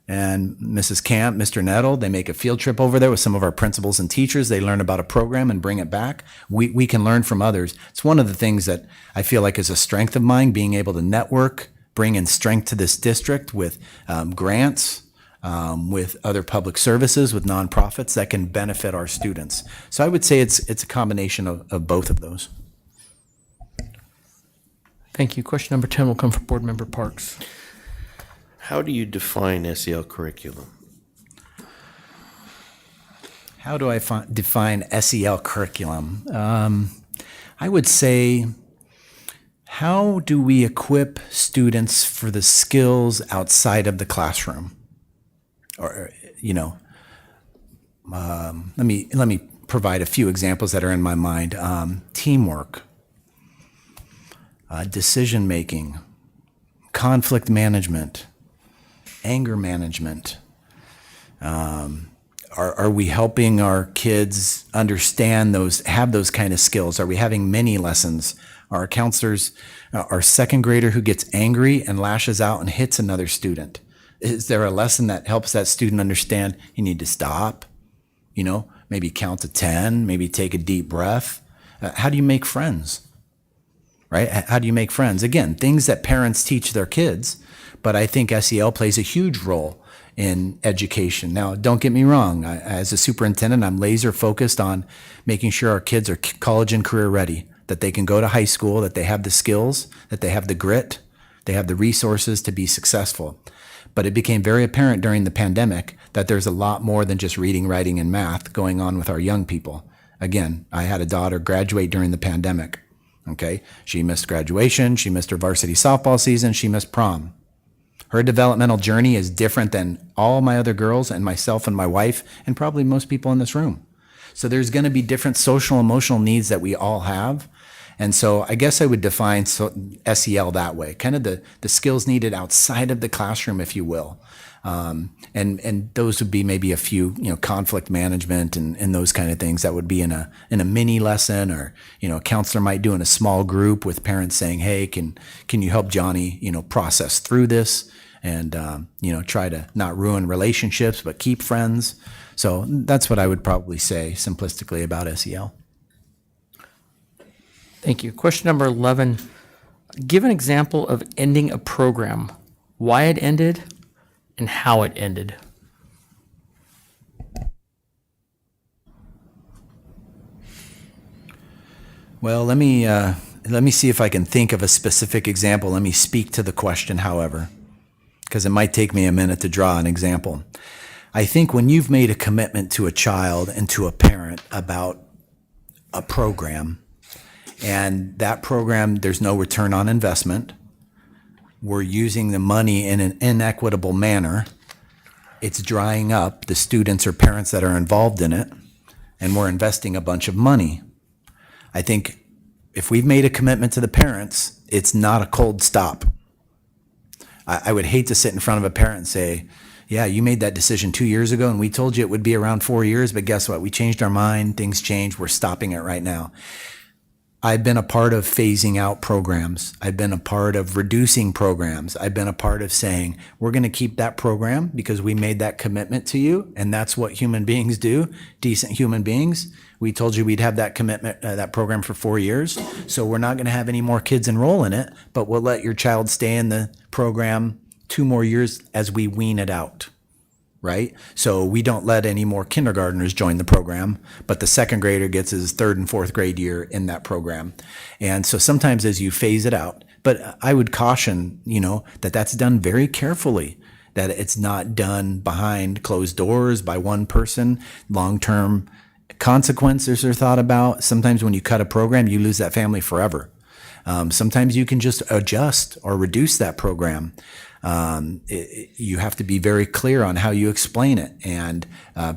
and Mrs. Camp, Mr. Nettle, they make a field trip over there with some of our principals and teachers. They learn about a program and bring it back. We can learn from others. It's one of the things that I feel like is a strength of mine, being able to network, bring in strength to this district with grants, with other public services, with nonprofits that can benefit our students. So I would say it's a combination of both of those. Thank you. Question number 10 will come from Board Member Parks. How do you define SEL curriculum? How do I define SEL curriculum? I would say, how do we equip students for the skills outside of the classroom? Or, let me provide a few examples that are in my mind. Teamwork, decision making, conflict management, anger management. Are we helping our kids understand have those kind of skills? Are we having many lessons? Are our counselors, our second grader who gets angry and lashes out and hits another student? Is there a lesson that helps that student understand you need to stop? Maybe count to 10, maybe take a deep breath. How do you make friends? Right? How do you make friends? Again, things that parents teach their kids, but I think SEL plays a huge role in education. Now, don't get me wrong. As a superintendent, I'm laser focused on making sure our kids are college and career ready, that they can go to high school, that they have the skills, that they have the grit, they have the resources to be successful. But it became very apparent during the pandemic that there's a lot more than just reading, writing, and math going on with our young people. Again, I had a daughter graduate during the pandemic. Okay, she missed graduation, she missed her varsity softball season, she missed prom. Her developmental journey is different than all my other girls and myself and my wife and probably most people in this room. So there's going to be different social, emotional needs that we all have. And so I guess I would define SEL that way, kind of the skills needed outside of the classroom, if you will. And those would be maybe a few, conflict management and those kind of things that would be in a mini lesson, or, a counselor might do in a small group with parents saying, hey, can you help Johnny, process through this and, try to not ruin relationships, but keep friends. So that's what I would probably say simplistically about SEL. Thank you. Question number 11. Give an example of ending a program, why it ended, and how it ended. Well, let me see if I can think of a specific example. Let me speak to the question, however, because it might take me a minute to draw an example. I think when you've made a commitment to a child and to a parent about a program, and that program, there's no return on investment, we're using the money in an inequitable manner, it's drying up the students or parents that are involved in it, and we're investing a bunch of money. I think if we've made a commitment to the parents, it's not a cold stop. I would hate to sit in front of a parent and say, yeah, you made that decision 2 years ago and we told you it would be around 4 years, but guess what? We changed our mind, things changed, we're stopping it right now. I've been a part of phasing out programs. I've been a part of reducing programs. I've been a part of saying, we're going to keep that program because we made that commitment to you. And that's what human beings do, decent human beings. We told you we'd have that commitment, that program for 4 years. So we're not going to have any more kids enroll in it, but we'll let your child stay in the program 2 more years as we wean it out. Right? So we don't let any more kindergartners join the program, but the second grader gets his 3rd and 4th grade year in that program. And so sometimes as you phase it out, but I would caution, that that's done very carefully, that it's not done behind closed doors by one person. Long-term consequences are thought about. Sometimes when you cut a program, you lose that family forever. Sometimes you can just adjust or reduce that program. You have to be very clear on how you explain it, and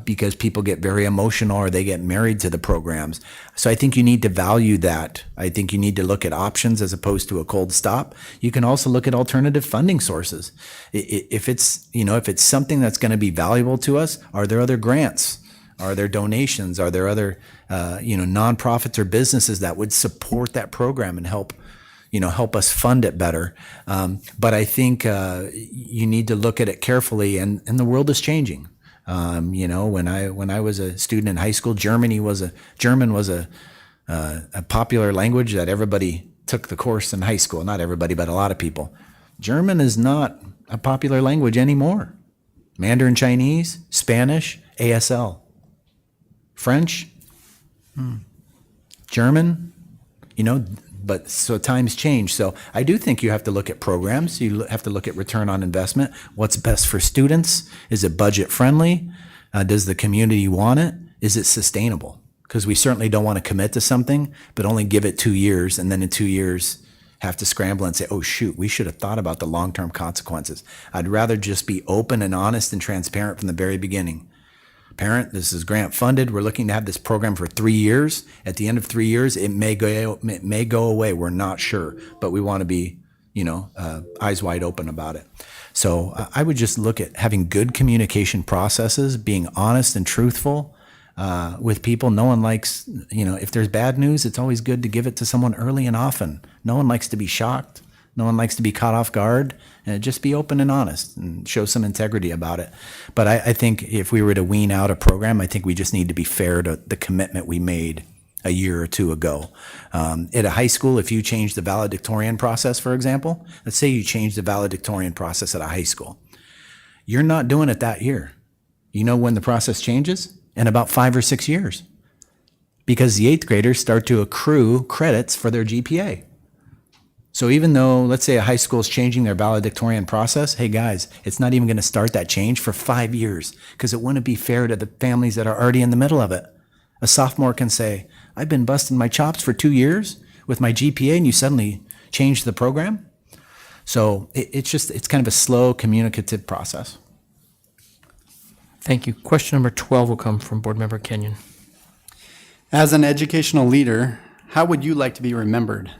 because people get very emotional or they get married to the programs. So I think you need to value that. I think you need to look at options as opposed to a cold stop. You can also look at alternative funding sources. If it's something that's going to be valuable to us, are there other grants? Are there donations? Are there other nonprofits or businesses that would support that program and help us fund it better? But I think you need to look at it carefully, and the world is changing. When I was a student in high school, German was a popular language that everybody took the course in high school. Not everybody, but a lot of people. German is not a popular language anymore. Mandarin Chinese, Spanish, ASL. French, German, but so times change. So I do think you have to look at programs. You have to look at return on investment. What's best for students? Is it budget friendly? Does the community want it? Is it sustainable? Because we certainly don't want to commit to something, but only give it 2 years, and then in 2 years have to scramble and say, oh shoot, we should have thought about the long-term consequences. I'd rather just be open and honest and transparent from the very beginning. parent, this is grant funded. We're looking to have this program for 3 years. At the end of 3 years, it may go away. We're not sure, but we want to be, eyes wide open about it. So I would just look at having good communication processes, being honest and truthful with people. No one likes, if there's bad news, it's always good to give it to someone early and often. No one likes to be shocked. No one likes to be caught off guard. And just be open and honest and show some integrity about it. But I think if we were to wean out a program, I think we just need to be fair to the commitment we made a year or two ago. At a high school, if you change the valedictorian process, for example, let's say you change the valedictorian process at a high school. You're not doing it that year. You know when the process changes? In about 5 or 6 years. Because the 8th graders start to accrue credits for their GPA. So even though, let's say a high school is changing their valedictorian process, hey guys, it's not even going to start that change for 5 years because it wouldn't be fair to the families that are already in the middle of it. A sophomore can say, I've been busting my chops for 2 years with my GPA and you suddenly changed the program. So it's kind of a slow communicative process. Thank you. Question number 12 will come from Board Member Kenyon. As an educational leader, how would you like to be remembered?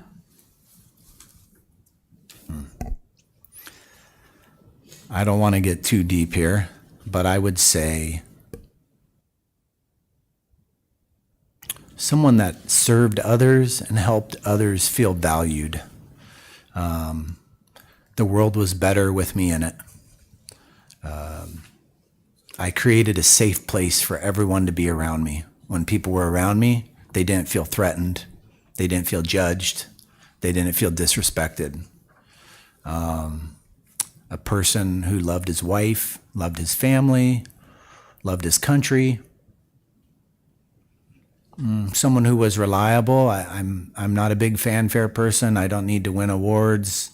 I don't want to get too deep here, but I would say someone that served others and helped others feel valued. The world was better with me in it. I created a safe place for everyone to be around me. When people were around me, they didn't feel threatened. They didn't feel judged. They didn't feel disrespected. A person who loved his wife, loved his family, loved his country. Someone who was reliable. I'm not a big fanfare person. I don't need to win awards.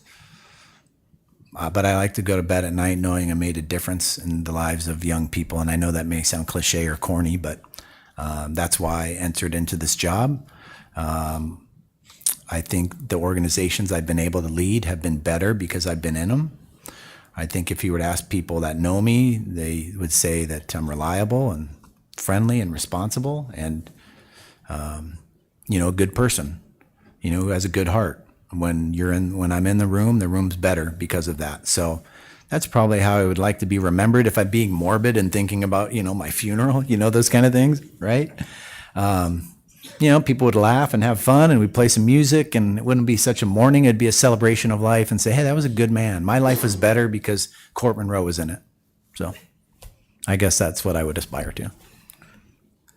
But I like to go to bed at night knowing I made a difference in the lives of young people. And I know that may sound cliche or corny, but that's why I entered into this job. I think the organizations I've been able to lead have been better because I've been in them. I think if you were to ask people that know me, they would say that I'm reliable and friendly and responsible and, a good person, who has a good heart. When I'm in the room's better because of that. So that's probably how I would like to be remembered if I'm being morbid and thinking about, my funeral, those kind of things, right? People would laugh and have fun and we'd play some music and it wouldn't be such a mourning. It'd be a celebration of life and say, hey, that was a good man. My life was better because Court Monroe was in it. So I guess that's what I would aspire to.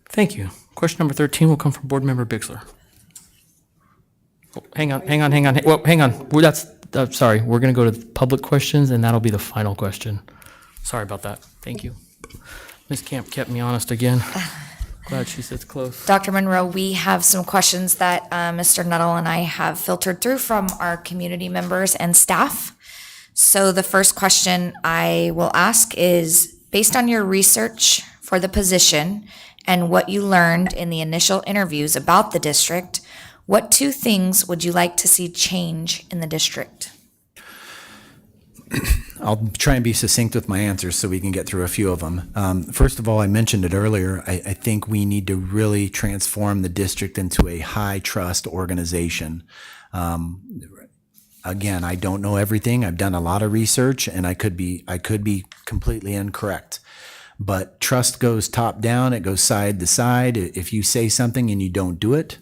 Thank you. Question number 13 will come from Board Member Bixler. Oh, hang on. Well, hang on. Sorry. We're going to go to public questions, and that'll be the final question. Sorry about that. Thank you. Ms. Camp kept me honest again. Glad she sits close. Dr. Monroe, we have some questions that Mr. Nuttall and I have filtered through from our community members and staff. So the first question I will ask is, based on your research for the position and what you learned in the initial interviews about the district, what 2 things would you like to see change in the district? I'll try and be succinct with my answers so we can get through a few of them. First of all, I mentioned it earlier. I think we need to really transform the district into a high trust organization. Again, I don't know everything. I've done a lot of research and I could be completely incorrect. But trust goes top down. It goes side to side. If you say something and you don't do it,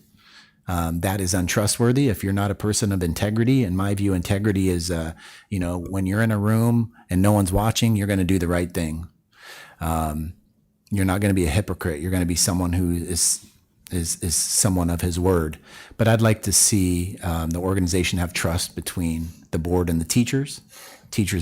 that is untrustworthy. If you're not a person of integrity, in my view, integrity is, when you're in a room and no one's watching, you're going to do the right thing. You're not going to be a hypocrite. You're going to be someone who is someone of his word. But I'd like to see the organization have trust between the board and the teachers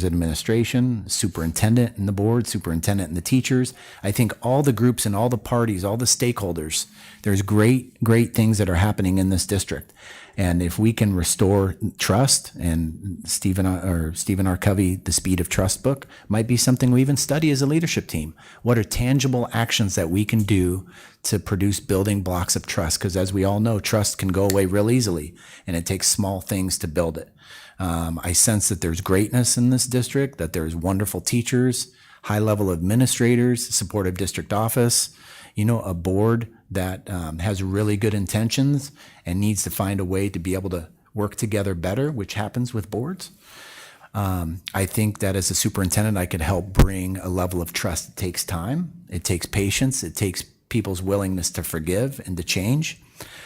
administration, superintendent and the board, superintendent and the teachers. I think all the groups and all the parties, all the stakeholders, there's great things that are happening in this district. And if we can restore trust, and Stephen R. Covey, The Speed of Trust book, might be something we even study as a leadership team. What are tangible actions that we can do to produce building blocks of trust? Because as we all know, trust can go away real easily, and it takes small things to build it. I sense that there's greatness in this district, that there's wonderful teachers, high-level administrators, supportive district office, a board that has really good intentions and needs to find a way to be able to work together better, which happens with boards. I think that as a superintendent, I could help bring a level of trust. It takes time, it takes patience, it takes people's willingness to forgive and to change.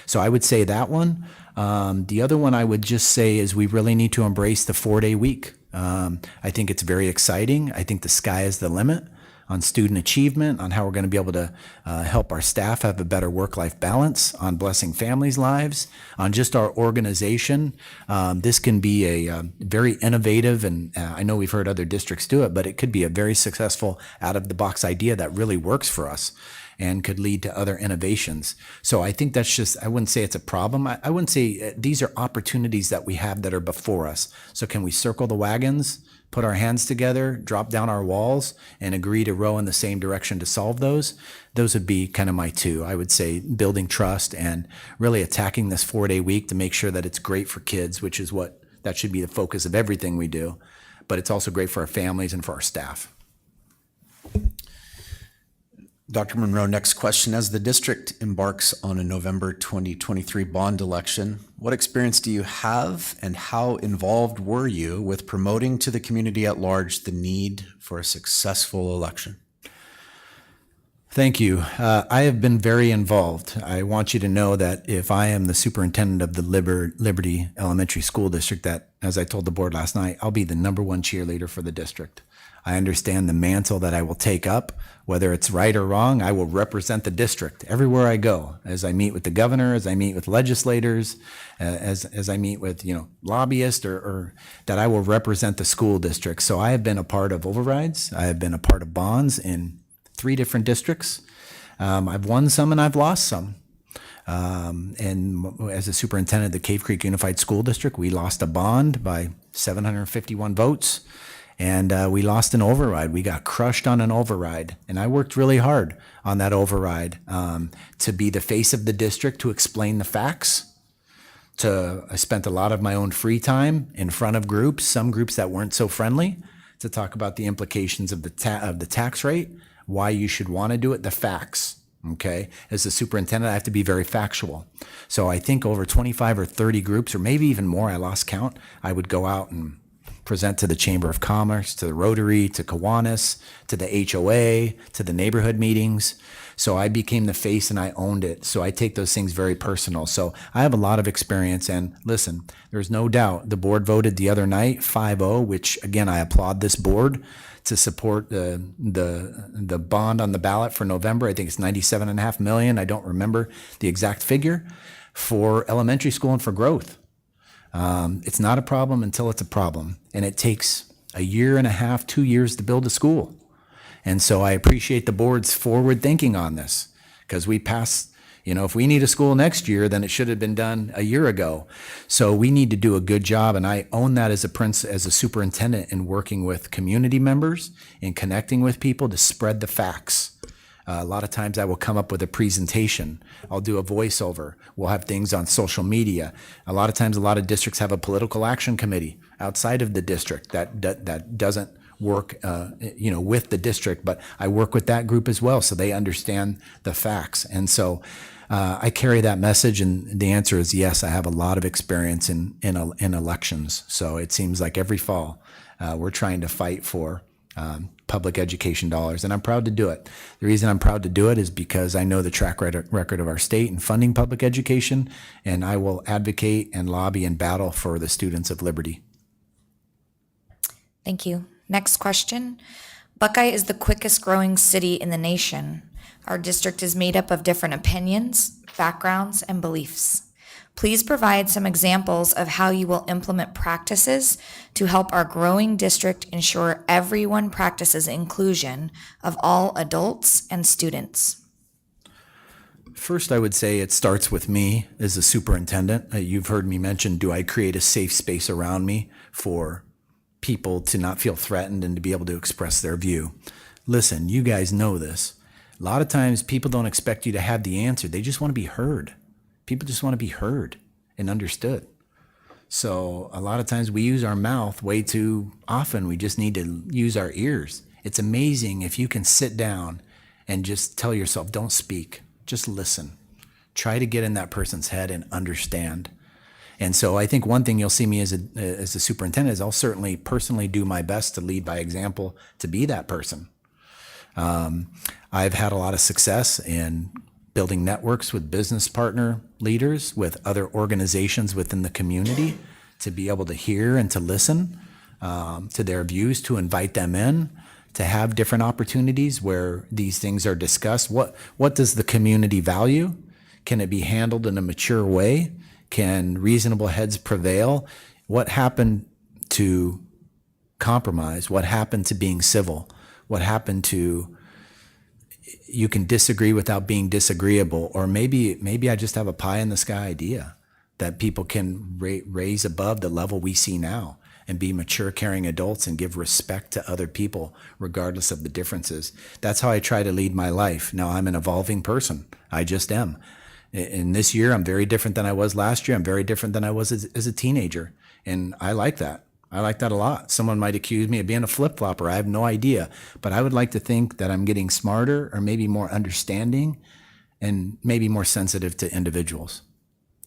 So I would say that one. The other one I would just say is we really need to embrace the 4-day week. I think it's very exciting. I think the sky is the limit on student achievement, on how we're going to be able to help our staff have a better work-life balance, on blessing families' lives, on just our organization. This can be a very innovative, and I know we've heard other districts do it, but it could be a very successful out-of-the-box idea that really works for us and could lead to other innovations. So I think that's just, I wouldn't say it's a problem. I wouldn't say these are opportunities that we have that are before us. So can we circle the wagons, put our hands together, drop down our walls, and agree to row in the same direction to solve those? Those would be kind of my two. I would say building trust and really attacking this 4-day week to make sure that it's great for kids, which is what, that should be the focus of everything we do. But it's also great for our families and for our staff. Dr. Monroe, next question. As the district embarks on a November 2023 bond election, what experience do you have and how involved were you with promoting to the community at large the need for a successful election? Thank you. I have been very involved. I want you to know that if I am the superintendent of the Liberty Elementary School District, that, as I told the board last night, I'll be the #1 cheerleader for the district. I understand the mantle that I will take up, whether it's right or wrong. I will represent the district everywhere I go, as I meet with the governor, as I meet with legislators, as I meet with lobbyists, or that I will represent the school district. So I have been a part of overrides. I have been a part of bonds in 3 different districts. I've won some and I've lost some. And as a superintendent of the Cave Creek Unified School District, we lost a bond by 751 votes. And we lost an override. We got crushed on an override. And I worked really hard on that override to be the face of the district, to explain the facts. I spent a lot of my own free time in front of groups, some groups that weren't so friendly, to talk about the implications of the tax rate, why you should want to do it, the facts. Okay. As a superintendent, I have to be very factual. So I think over 25 or 30 groups, or maybe even more, I lost count, I would go out and present to the Chamber of Commerce, to the Rotary, to Kiwanis, to the HOA, to the neighborhood meetings. So I became the face and I owned it. So I take those things very personal. So I have a lot of experience. And listen, there's no doubt the board voted the other night 5-0, which again, I applaud this board to support the bond on the ballot for November. I think it's $97.5 million. I don't remember the exact figure, for elementary school and for growth. It's not a problem until it's a problem. And it takes 1.5 years, 2 years to build a school. And so I appreciate the board's forward thinking on this, because we passed, if we need a school next year, then it should have been done a year ago. So we need to do a good job. And I own that as a superintendent, in working with community members and connecting with people to spread the facts. A lot of times I will come up with a presentation. I'll do a voiceover. We'll have things on social media. A lot of times, a lot of districts have a political action committee outside of the district that doesn't work, with the district, but I work with that group as well, so they understand the facts. And so I carry that message, and the answer is yes, I have a lot of experience in elections. So it seems like every fall we're trying to fight for public education dollars, and I'm proud to do it. The reason I'm proud to do it is because I know the track record of our state in funding public education, and I will advocate and lobby and battle for the students of Liberty. Thank you. Next question. Buckeye is the quickest growing city in the nation. Our district is made up of different opinions, backgrounds, and beliefs. Please provide some examples of how you will implement practices to help our growing district ensure everyone practices inclusion of all adults and students. First, I would say it starts with me as a superintendent. You've heard me mention, do I create a safe space around me for people to not feel threatened and to be able to express their view? Listen, you guys know this. A lot of times people don't expect you to have the answer. They just want to be heard. People just want to be heard and understood. So a lot of times we use our mouth way too often. We just need to use our ears It's amazing if you can sit down and just tell yourself, don't speak, just listen. Try to get in that person's head and understand. And so I think one thing you'll see me as a superintendent is I'll certainly personally do my best to lead by example, to be that person. I've had a lot of success in building networks with business partner leaders, with other organizations within the community, to be able to hear and to listen to their views, to invite them in, to have different opportunities where these things are discussed. What does the community value? Can it be handled in a mature way? Can reasonable heads prevail? What happened to compromise? What happened to being civil? What happened to you can disagree without being disagreeable? Or maybe I just have a pie in the sky idea that people can raise above the level we see now and be mature, caring adults and give respect to other people regardless of the differences. That's how I try to lead my life. Now, I'm an evolving person. I just am. In this year, I'm very different than I was last year. I'm very different than I was as a teenager. And I like that. I like that a lot. Someone might accuse me of being a flip-flopper. I have no idea. But I would like to think that I'm getting smarter or maybe more understanding and maybe more sensitive to individuals.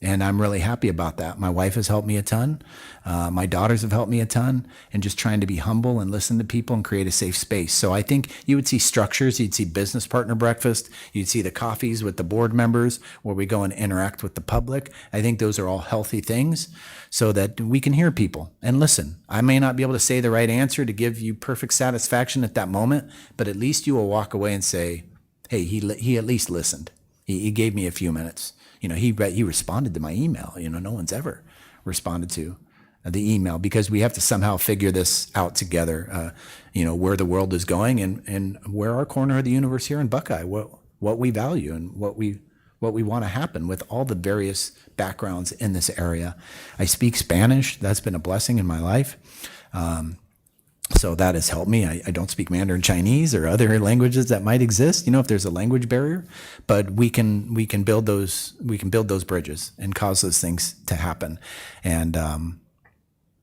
And I'm really happy about that. My wife has helped me a ton. My daughters have helped me a ton, and just trying to be humble and listen to people and create a safe space. So I think you would see structures. You'd see business partner breakfast. You'd see the coffees with the board members where we go and interact with the public. I think those are all healthy things so that we can hear people and listen. I may not be able to say the right answer to give you perfect satisfaction at that moment, but at least you will walk away and say, hey, he at least listened. He gave me a few minutes. He responded to my email. No one's ever responded to the email, because we have to somehow figure this out together, where the world is going and where our corner of the universe here in Buckeye, what we value and what we want to happen with all the various backgrounds in this area. I speak Spanish. That's been a blessing in my life. So that has helped me. I don't speak Mandarin Chinese or other languages that might exist, if there's a language barrier, but we can build those bridges and cause those things to happen. And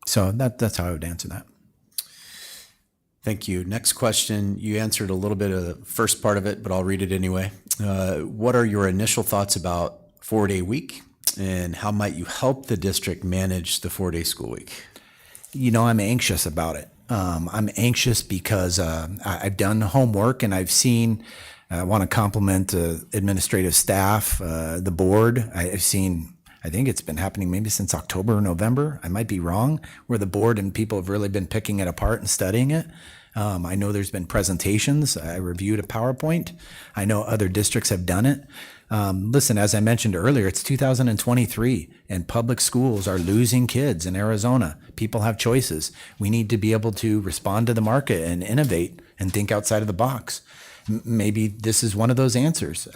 so that's how I would answer that. Thank you. Next question. You answered a little bit of the first part of it, but I'll read it anyway. What are your initial thoughts about 4-day week, and how might you help the district manage the 4-day school week? I'm anxious about it. I'm anxious because I've done homework and I've seen, I want to compliment administrative staff, the board. I've seen, I think it's been happening maybe since October or November. I might be wrong, where the board and people have really been picking it apart and studying it. I know there's been presentations. I reviewed a PowerPoint. I know other districts have done it. Listen, as I mentioned earlier, it's 2023 and public schools are losing kids in Arizona. People have choices. We need to be able to respond to the market and innovate and think outside of the box. Maybe this is one of those answers.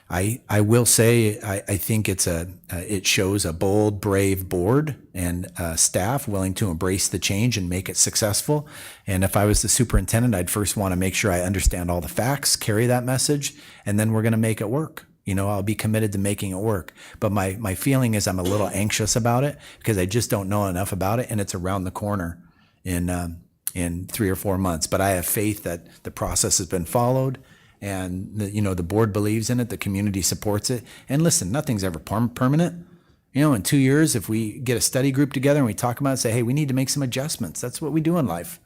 I will say I think it shows a bold, brave board and staff willing to embrace the change and make it successful. And if I was the superintendent, I'd first want to make sure I understand all the facts, carry that message, and then we're going to make it work. I'll be committed to making it work. But my feeling is I'm a little anxious about it because I just don't know enough about it, and it's around the corner in 3 or 4 months. But I have faith that the process has been followed. And the board believes in it, the community supports it. And listen, nothing's ever permanent. In 2 years, if we get a study group together and we talk about it, say, hey, we need to make some adjustments. That's what we do in life.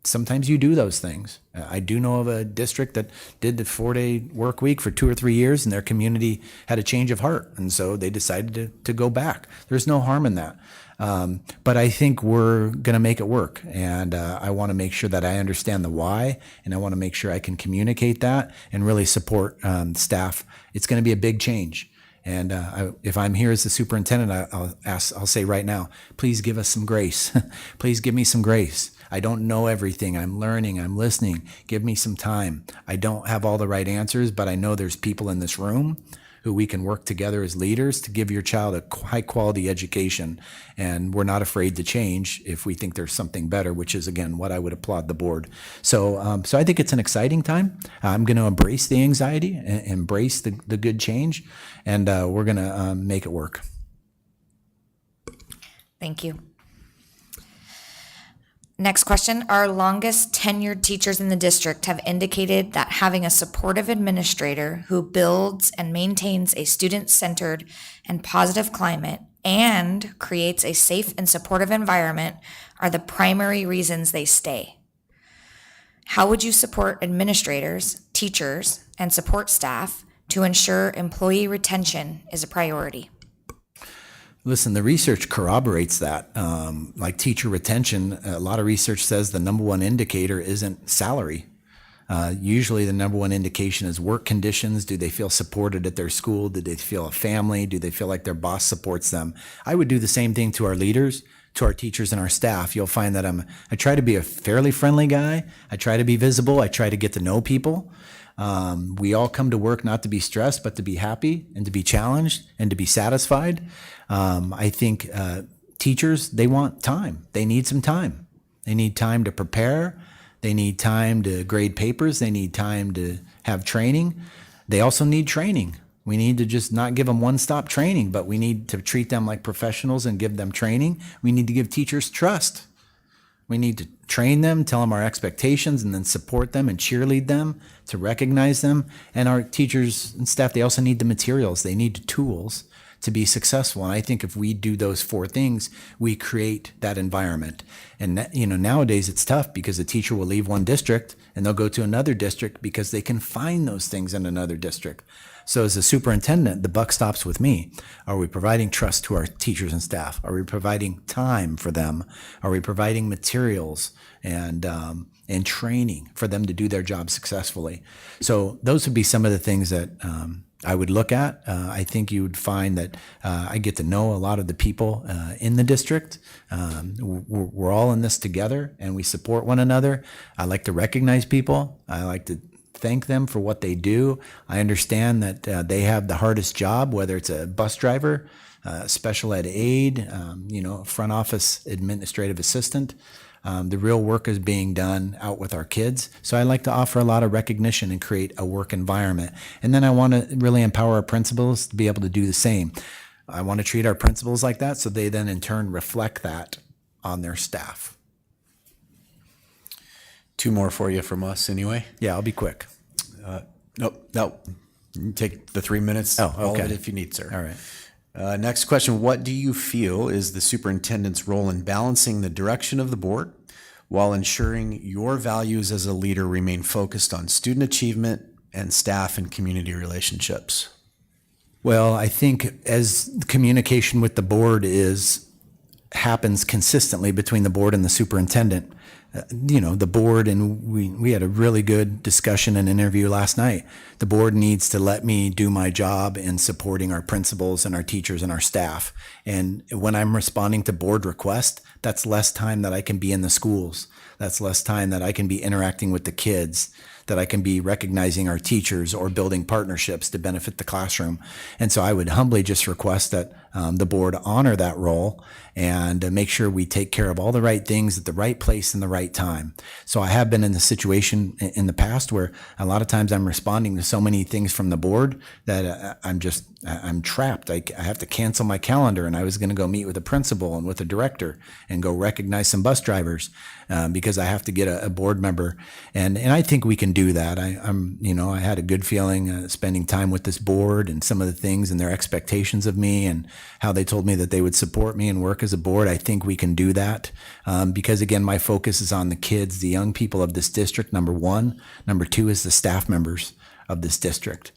Sometimes you do those things. I do know of a district that did the 4-day work week for 2 or 3 years, and their community had a change of heart, and so they decided to go back. There's no harm in that. But I think we're going to make it work, and I want to make sure that I understand the why, and I want to make sure I can communicate that and really support staff. It's going to be a big change. And if I'm here as the superintendent, I'll say right now, please give us some grace. Please give me some grace. I don't know everything. I'm learning. I'm listening. Give me some time. I don't have all the right answers, but I know there's people in this room who we can work together as leaders to give your child a high quality education. And we're not afraid to change if we think there's something better, which is, again, what I would applaud the board. So I think it's an exciting time. I'm going to embrace the anxiety, and embrace the good change, and we're going to make it work. Thank you. Next question. Our longest tenured teachers in the district have indicated that having a supportive administrator who builds and maintains a student-centered and positive climate and creates a safe and supportive environment are the primary reasons they stay. How would you support administrators, teachers, and support staff to ensure employee retention is a priority? Listen, the research corroborates that. Like teacher retention, a lot of research says the number one indicator isn't salary. Usually the number one indication is work conditions. Do they feel supported at their school? Do they feel a family? Do they feel like their boss supports them? I would do the same thing to our leaders, to our teachers and our staff. You'll find that I try to be a fairly friendly guy. I try to be visible. I try to get to know people. We all come to work not to be stressed, but to be happy and to be challenged and to be satisfied. I think teachers, they want time. They need some time. They need time to prepare. They need time to grade papers. They need time to have training. They also need training. We need to just not give them one-stop training, but we need to treat them like professionals and give them training. We need to give teachers trust. We need to train them, tell them our expectations, and then support them and cheerlead them to recognize them. And our teachers and staff, they also need the materials. They need the tools to be successful. And I think if we do those four things, we create that environment. And nowadays it's tough because a teacher will leave one district and they'll go to another district because they can find those things in another district. So as a superintendent, the buck stops with me. Are we providing trust to our teachers and staff? Are we providing time for them? Are we providing materials and training for them to do their job successfully? So those would be some of the things that I would look at. I think you would find that I get to know a lot of the people in the district. We're all in this together and we support one another. I like to recognize people. I like to thank them for what they do. I understand that they have the hardest job, whether it's a bus driver, special ed aide, front office administrative assistant. The real work is being done out with our kids. So I like to offer a lot of recognition and create a work environment. And then I want to really empower our principals to be able to do the same. I want to treat our principals like that so they then in turn reflect that on their staff. Two more for you from us anyway. Yeah, I'll be quick. Nope. You take the 3 minutes. Oh, All of okay. it if you need, sir. All right. Next question. What do you feel is the superintendent's role in balancing the direction of the board while ensuring your values as a leader remain focused on student achievement and staff and community relationships? Well, I think as communication with the board happens consistently between the board and the superintendent, the board, and we had a really good discussion and interview last night. The board needs to let me do my job in supporting our principals and our teachers and our staff. And when I'm responding to board requests, that's less time that I can be in the schools. That's less time that I can be interacting with the kids, that I can be recognizing our teachers or building partnerships to benefit the classroom. And so I would humbly just request that the board honor that role and make sure we take care of all the right things at the right place and the right time. So I have been in the situation in the past where a lot of times I'm responding to so many things from the board that I'm trapped. I have to cancel my calendar, and I was going to go meet with a principal and with a director and go recognize some bus drivers because I have to get a board member. And I think we can do that. I had a good feeling spending time with this board and some of the things and their expectations of me and how they told me that they would support me and work as a board. I think we can do that because, again, my focus is on the kids, the young people of this district, number one. Number two is the staff members of this district,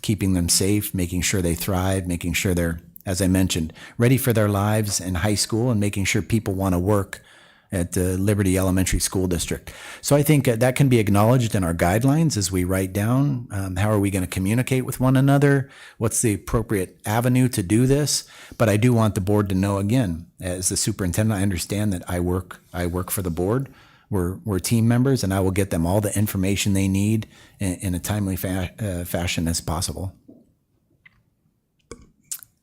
keeping them safe, making sure they thrive, making sure they're, as I mentioned, ready for their lives in high school, and making sure people want to work at the Liberty Elementary School District. So I think that can be acknowledged in our guidelines as we write down how are we going to communicate with one another, what's the appropriate avenue to do this. But I do want the board to know, again, as the superintendent, I understand that I work for the board. We're team members, and I will get them all the information they need in a timely fashion as possible.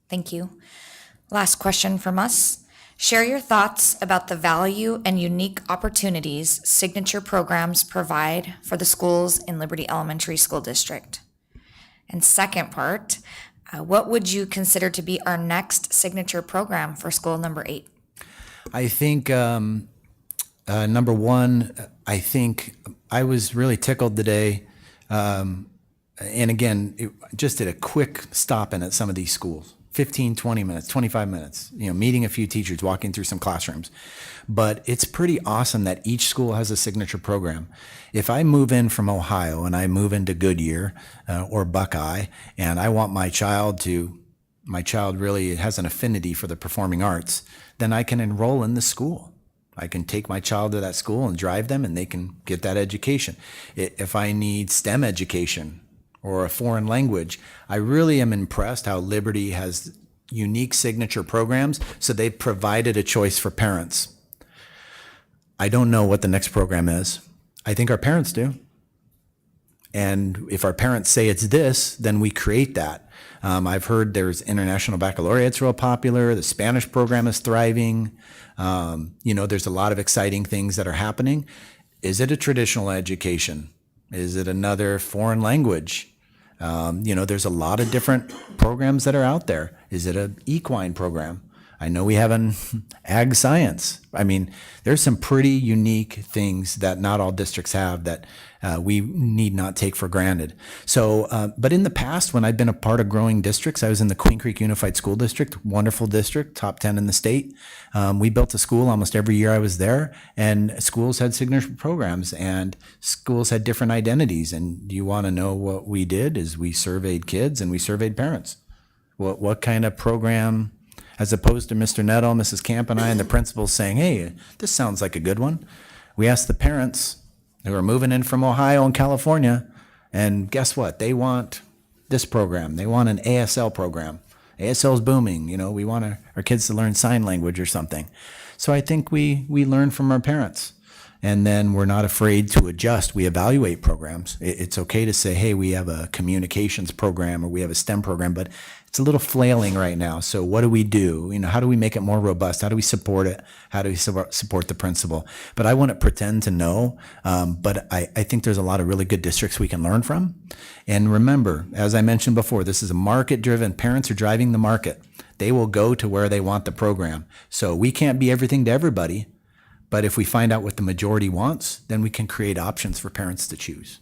Thank you. Last question from us. Share your thoughts about the value and unique opportunities signature programs provide for the schools in Liberty Elementary School District. And second part, what would you consider to be our next signature program for school number 8? I think Number one, I think I was really tickled today. And again, just did a quick stop in at some of these schools, 15, 20 minutes, 25 minutes, meeting a few teachers, walking through some classrooms. But it's pretty awesome that each school has a signature program. If I move in from Ohio and I move into Goodyear or Buckeye, and I want my child really has an affinity for the performing arts, then I can enroll in the school. I can take my child to that school and drive them, and they can get that education. If I need STEM education or a foreign language, I really am impressed how Liberty has unique signature programs, so they've provided a choice for parents. I don't know what the next program is. I think our parents do. And if our parents say it's this, then we create that. I've heard there's International Baccalaureate's real popular. The Spanish program is thriving. There's a lot of exciting things that are happening. Is it a traditional education? Is it another foreign language? There's a lot of different programs that are out there. Is it an equine program? I know we have an ag science. I mean, there's some pretty unique things that not all districts have that we need not take for granted. So, but in the past, when I've been a part of growing districts, I was in the Queen Creek Unified School District, wonderful district, top 10 in the state. We built a school almost every year I was there, and schools had signature programs, and schools had different identities. And do you want to know what we did? Is we surveyed kids and we surveyed parents. What kind of program, as opposed to Mr. Nettle, Mrs. Camp, and I, and the principals saying, hey, this sounds like a good one. We asked the parents who are moving in from Ohio and California, and guess what? They want this program. They want an ASL program. ASL is booming. We want our kids to learn sign language or something. So I think we learn from our parents. And then we're not afraid to adjust. We evaluate programs. It's okay to say, hey, we have a communications program or we have a STEM program, but it's a little flailing right now. So what do we do? How do we make it more robust? How do we support it? How do we support the principal? But I wouldn't pretend to know. But I think there's a lot of really good districts we can learn from. And remember, as I mentioned before, this is a market-driven. Parents are driving the market. They will go to where they want the program. So we can't be everything to everybody. But if we find out what the majority wants, then we can create options for parents to choose.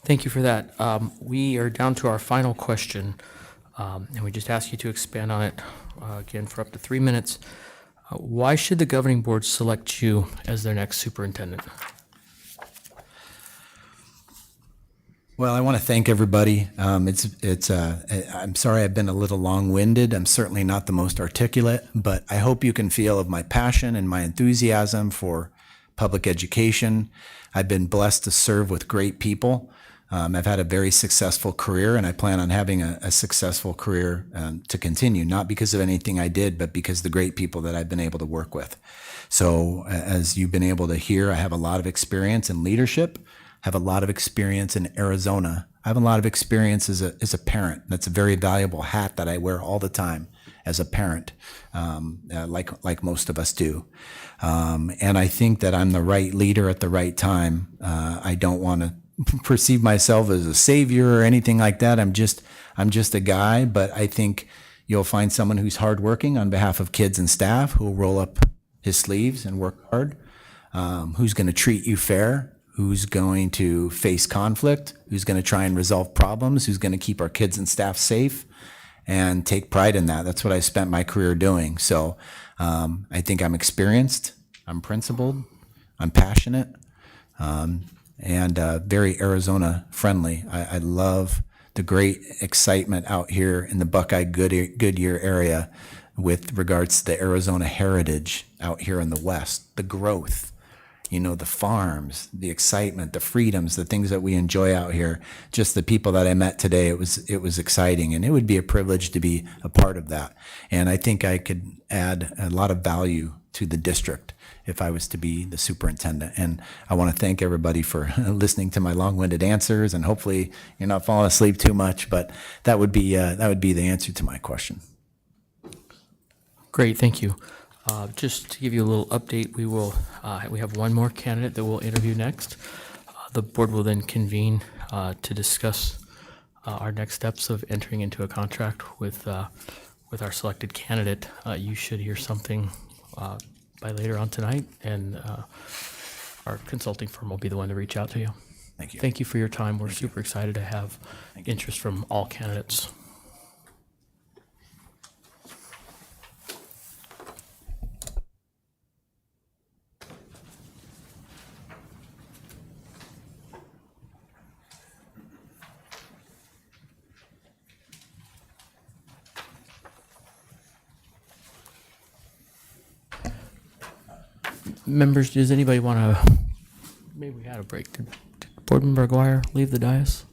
Thank you for that. We are down to our final question, and we just ask you to expand on it again for up to 3 minutes. Why should the governing board select you as their next superintendent? Well, I want to thank everybody. I'm sorry I've been a little long-winded. I'm certainly not the most articulate, but I hope you can feel of my passion and my enthusiasm for public education. I've been blessed to serve with great people. I've had a very successful career, and I plan on having a successful career to continue, not because of anything I did, but because of the great people that I've been able to work with. So as you've been able to hear, I have a lot of experience in leadership, have a lot of experience in Arizona. I have a lot of experience as a parent. That's a very valuable hat that I wear all the time as a parent, like most of us do. And I think that I'm the right leader at the right time. I don't want to perceive myself as a savior or anything like that. I'm just a guy, but I think you'll find someone who's hardworking on behalf of kids and staff, who will roll up his sleeves and work hard, who's going to treat you fair, who's going to face conflict, who's going to try and resolve problems, who's going to keep our kids and staff safe and take pride in that. That's what I spent my career doing. So I think I'm experienced, I'm principled, I'm passionate, and very Arizona friendly. I love the great excitement out here in the Buckeye Goodyear area with regards to the Arizona heritage out here in the West, the growth, the farms, the excitement, the freedoms, the things that we enjoy out here. Just the people that I met today, it was exciting, and it would be a privilege to be a part of that. And I think I could add a lot of value to the district if I was to be the superintendent. And I want to thank everybody for listening to my long-winded answers, and hopefully you're not falling asleep too much, but that would be the answer to my question. Great, thank you. Just to give you a little update, we have one more candidate that we'll interview next. The board will then convene to discuss our next steps of entering into a contract with with our selected candidate. You should hear something by later on tonight, and our consulting firm will be the one to reach out to you. Thank you. Thank you for your time. We're super excited to have interest from all candidates. Members, does anybody want to? Maybe we had a break. Did Board Member Aguirre leave the dais?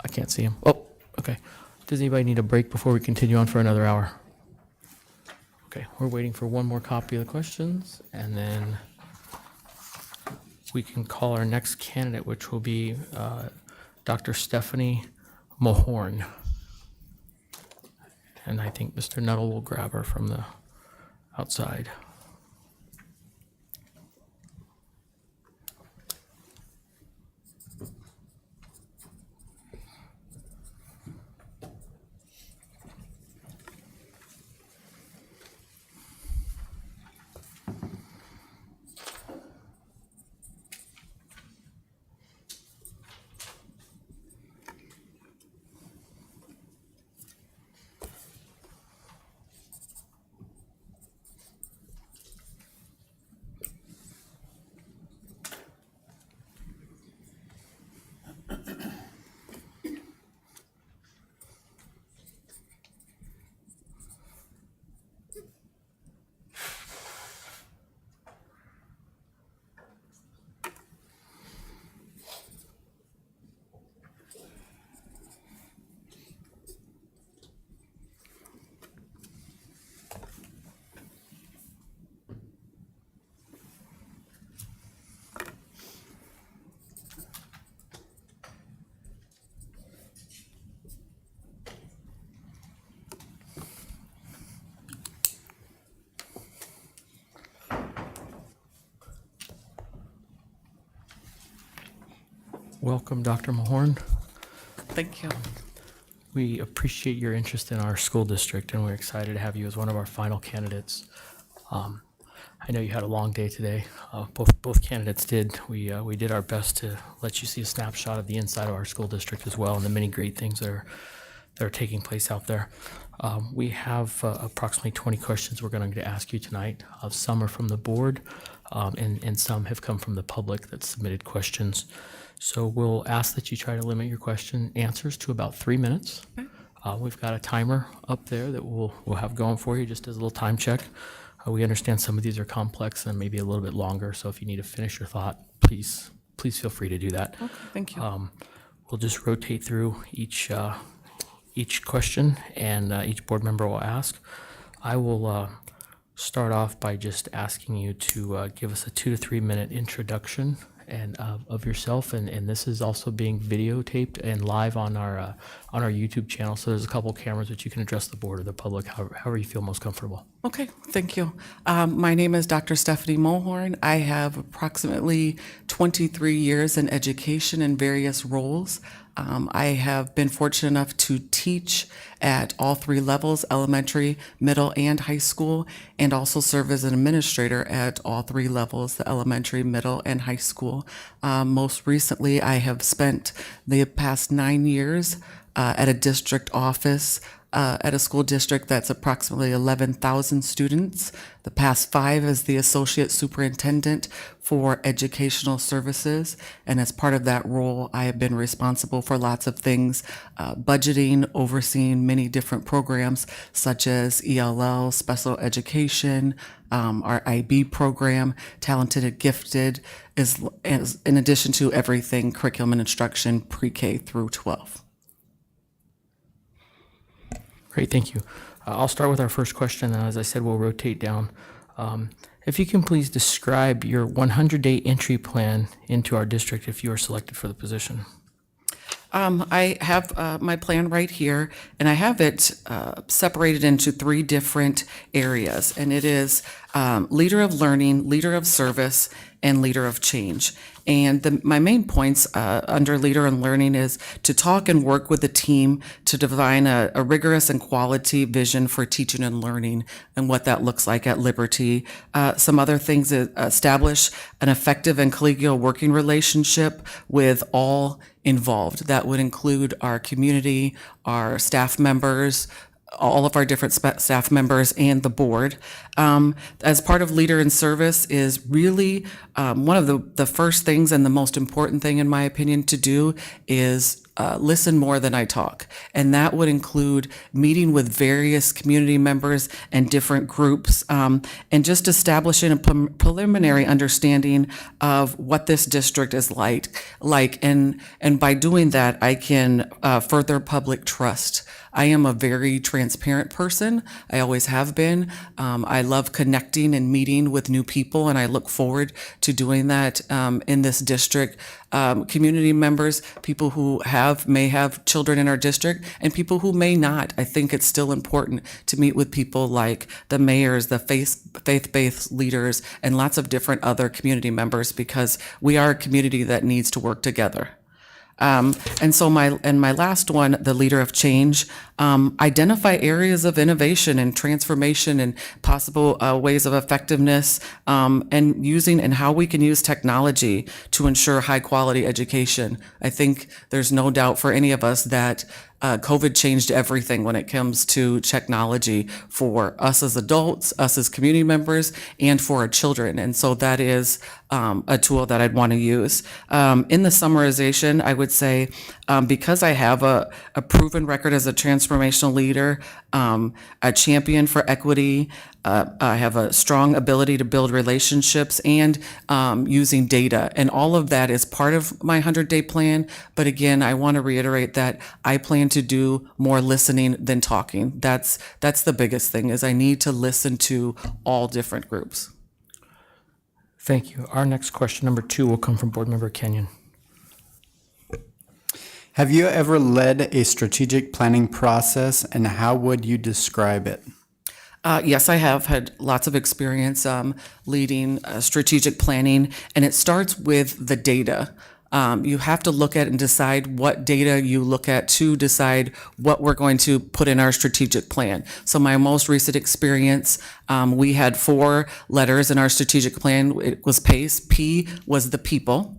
I can't see him. Oh, okay. Does anybody need a break before we continue on for another hour? Okay, we're waiting for one more copy of the questions, and then we can call our next candidate, which will be Dr. Stephanie Mahorn. And I think Mr. Nuttall will grab her from the outside. Welcome, Dr. Mahorn. Thank you. We appreciate your interest in our school district, and we're excited to have you as one of our final candidates. I know you had a long day today. Both candidates did. We did our best to let you see a snapshot of the inside of our school district as well, and the many great things that are taking place out there. We have approximately 20 questions we're going to ask you tonight. Some are from the board, and some have come from the public that submitted questions. So we'll ask that you try to limit your question answers to about 3 minutes. We've got a timer up there that we'll have going for you just as a little time check. We understand some of these are complex and maybe a little bit longer, so if you need to finish your thought, please feel free to do that. Okay, thank you. We'll just rotate through each question, and each board member will ask. I will start off by just asking you to give us a 2 to 3 minute introduction and of yourself, and this is also being videotaped and live on our YouTube channel. So there's a couple cameras that you can address the board or the public, however you feel most comfortable. Okay, thank you. My name is Dr. Stephanie Mahorn. I have approximately 23 years in education in various roles. I have been fortunate enough to teach at all 3 levels, elementary, middle, and high school, and also serve as an administrator at all 3 levels, the elementary, middle, and high school. Most recently, I have spent the past 9 years at a district office at a school district that's approximately 11,000 students. The past 5 as the associate superintendent for educational services. And as part of that role, I have been responsible for lots of things, budgeting, overseeing many different programs such as ELL, special education, our IB program, Talented and Gifted, is in addition to everything curriculum and instruction pre-K through 12. Great, thank you. I'll start with our first question, and as I said, we'll rotate down. If you can please describe your 100-day entry plan into our district if you are selected for the position. I have my plan right here, and I have it separated into 3 different areas, and it is leader of learning, leader of service, and leader of change. And my main points under Leader and Learning is to talk and work with the team to define a rigorous and quality vision for teaching and learning and what that looks like at Liberty. Some other things is establish an effective and collegial working relationship with all involved. That would include our community, our staff members, all of our different staff members, and the board. As part of Leader in Service is really one of the first things and the most important thing, in my opinion, to do is listen more than I talk. And that would include meeting with various community members and different groups, and just establishing a preliminary understanding of what this district is like. And by doing that, I can further public trust. I am a very transparent person. I always have been. I love connecting and meeting with new people, and I look forward to doing that in this district. Community members, people who may have children in our district, and people who may not. I think it's still important to meet with people like the mayors, the faith-based leaders, and lots of different other community members, because we are a community that needs to work together. And so my last one, the leader of change, identify areas of innovation and transformation and possible ways of effectiveness, and how we can use technology to ensure high quality education. I think there's no doubt for any of us that COVID changed everything when it comes to technology for us as adults, us as community members, and for our children. And so that is a tool that I'd want to use. In the summarization, I would say, because I have a proven record as a transformational leader, a champion for equity, I have a strong ability to build relationships and using data. And all of that is part of my 100-day plan. But again, I want to reiterate that I plan to do more listening than talking. That's the biggest thing, is I need to listen to all different groups. Thank you. Our next question, number 2, will come from Board Member Kenyon. Have you ever led a strategic planning process, and how would you describe it? Yes, I have had lots of experience leading strategic planning, and it starts with the data. You have to look at and decide what data you look at to decide what we're going to put in our strategic plan. So my most recent experience, we had 4 letters in our strategic plan. It was PACE. P was the people,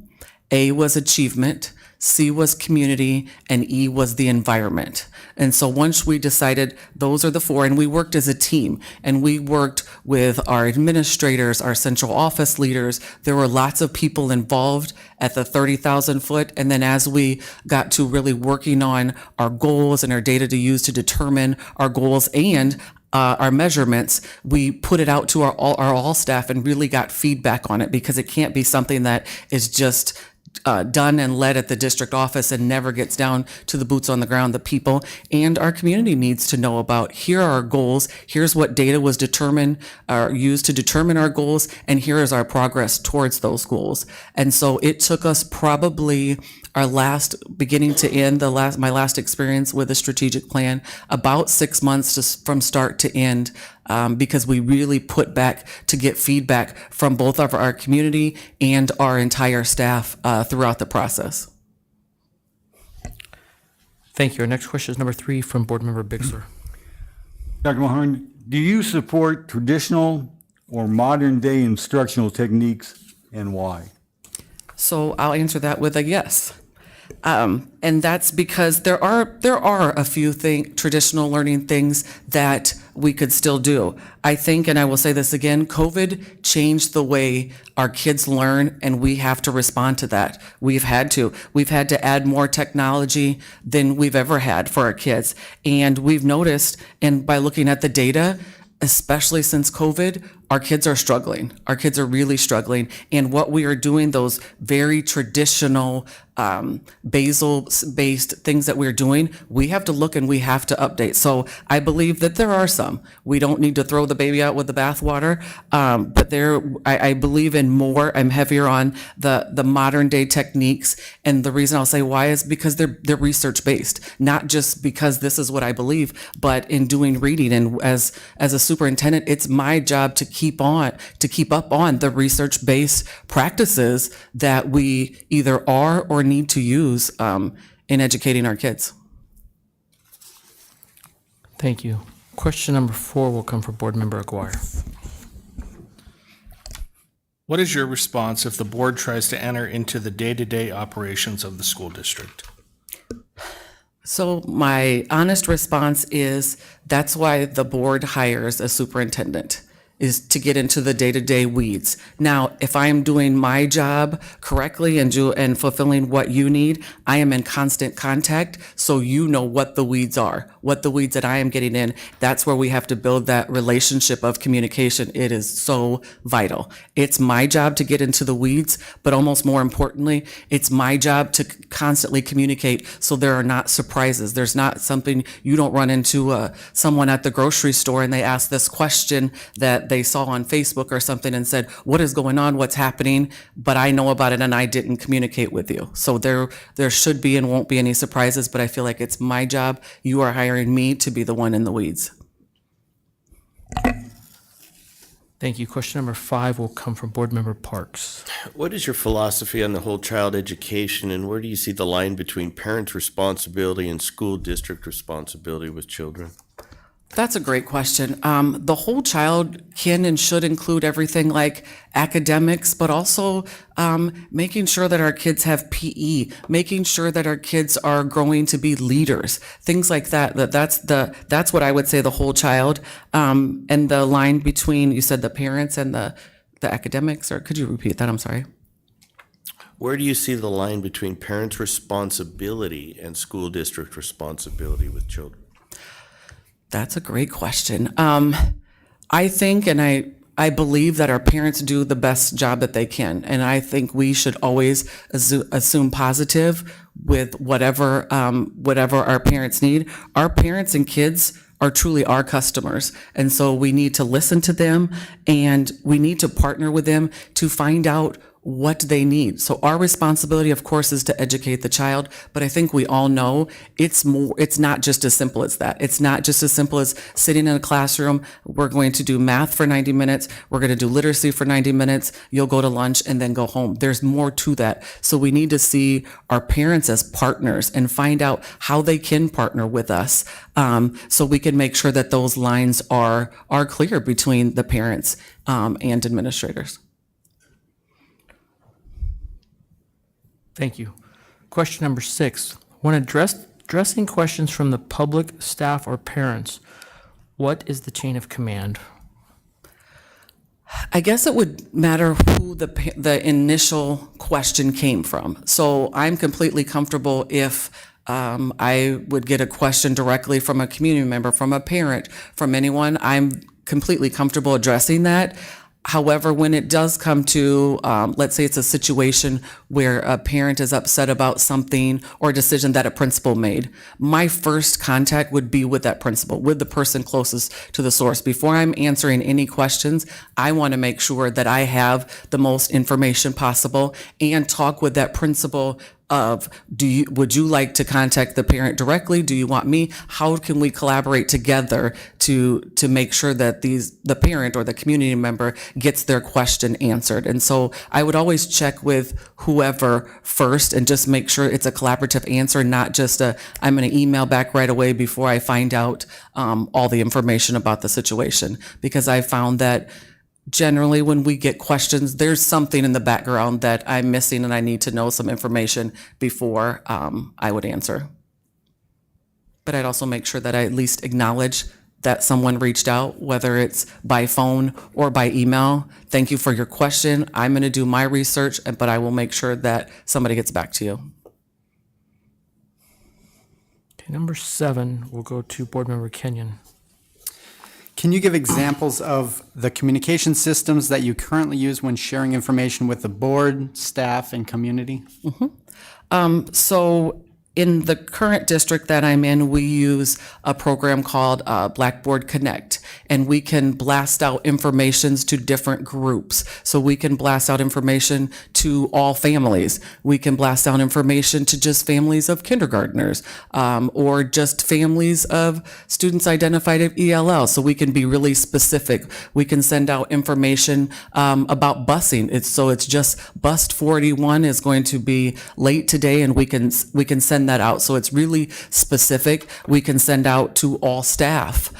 A was achievement, C was community, and E was the environment. And so once we decided those are the 4, and we worked as a team, and we worked with our administrators, our central office leaders. There were lots of people involved at the 30,000 foot. And then as we got to really working on our goals and our data to use to determine our goals and our measurements, we put it out to our all staff and really got feedback on it, because it can't be something that is just done and led at the district office and never gets down to the boots on the ground. The people and our community needs to know about, here are our goals, here's what data was determined or used to determine our goals, and here is our progress towards those goals. And so it took us probably our last, beginning to end, my last experience with a strategic plan, about 6 months from start to end, because we really put back to get feedback from both of our community and our entire staff throughout the process. Thank you. Our next question is number 3 from Board Member Bixler. Dr. Mahorn, do you support traditional or modern day instructional techniques, and why? So I'll answer that with a yes. And that's because there are a few traditional learning things that we could still do. I think, and I will say this again, COVID changed the way our kids learn, and we have to respond to that. We've had to add more technology than we've ever had for our kids. And we've noticed, and by looking at the data, especially since COVID, our kids are struggling. Our kids are really struggling. And what we are doing, those very traditional basal-based things that we're doing, we have to look and we have to update. So I believe that there are some. We don't need to throw the baby out with the bathwater, but I believe in more. I'm heavier on the modern day techniques. And the reason I'll say why is because they're research-based, not just because this is what I believe, but in doing reading. And as a superintendent, it's my job to keep up on the research-based practices that we either are or need to use in educating our kids. Thank you. Question number 4 will come from Board Member Aguirre. What is your response if the board tries to enter into the day-to-day operations of the school district? So my honest response is that's why the board hires a superintendent, is to get into the day-to-day weeds. Now, if I am doing my job correctly and fulfilling what you need, I am in constant contact, so you know what the weeds are, what the weeds that I am getting in. That's where we have to build that relationship of communication. It is so vital. It's my job to get into the weeds, but almost more importantly, it's my job to constantly communicate so there are not surprises. There's not something you don't run into someone at the grocery store and they ask this question that they saw on Facebook or something and said, what is going on? What's happening? But I know about it and I didn't communicate with you. So there should be and won't be any surprises, but I feel like it's my job. You are hiring me to be the one in the weeds. Thank you. Question number 5 will come from Board Member Parks. What is your philosophy on the whole child education, and where do you see the line between parents' responsibility and school district responsibility with children? That's a great question. The whole child can and should include everything like academics, but also making sure that our kids have PE, making sure that our kids are growing to be leaders, things like that. That's what I would say the whole child. And the line between, you said the parents and the academics, or could you repeat that? I'm sorry. Where do you see the line between parents' responsibility and school district responsibility with children? That's a great question. I think and I believe that our parents do the best job that they can. And I think we should always assume positive with whatever our parents need. Our parents and kids are truly our customers. And so we need to listen to them and we need to partner with them to find out what they need. So our responsibility, of course, is to educate the child, but I think we all know it's not just as simple as that. It's not just as simple as sitting in a classroom. We're going to do math for 90 minutes. We're going to do literacy for 90 minutes. You'll go to lunch and then go home. There's more to that. So we need to see our parents as partners and find out how they can partner with us, so we can make sure that those lines are clear between the parents and administrators. Thank you. Question number 6. When addressing questions from the public, staff, or parents, what is the chain of command? I guess it would matter who the initial question came from. So I'm completely comfortable if I would get a question directly from a community member, from a parent, from anyone. I'm completely comfortable addressing that. However, when it does come to, let's say it's a situation where a parent is upset about something or a decision that a principal made, my first contact would be with that principal, with the person closest to the source. Before I'm answering any questions, I want to make sure that I have the most information possible and talk with that principal of, would you like to contact the parent directly? Do you want me? How can we collaborate together to make sure that the parent or the community member gets their question answered? And so I would always check with whoever first and just make sure it's a collaborative answer, not just I'm going to email back right away before I find out all the information about the situation. Because I found that generally when we get questions, there's something in the background that I'm missing and I need to know some information before I would answer. But I'd also make sure that I at least acknowledge that someone reached out, whether it's by phone or by email. Thank you for your question. I'm going to do my research, but I will make sure that somebody gets back to you. Okay, number 7 will go to Board Member Kenyon. Can you give examples of the communication systems that you currently use when sharing information with the board, staff, and community? So in the current district that I'm in, we use a program called Blackboard Connect, and we can blast out informations to different groups. So we can blast out information to all families. We can blast out information to just families of kindergartners, or just families of students identified at ELL. So we can be really specific. We can send out information about busing. It's just bus 41 is going to be late today, and we can send that out. So it's really specific. We can send out to all staff.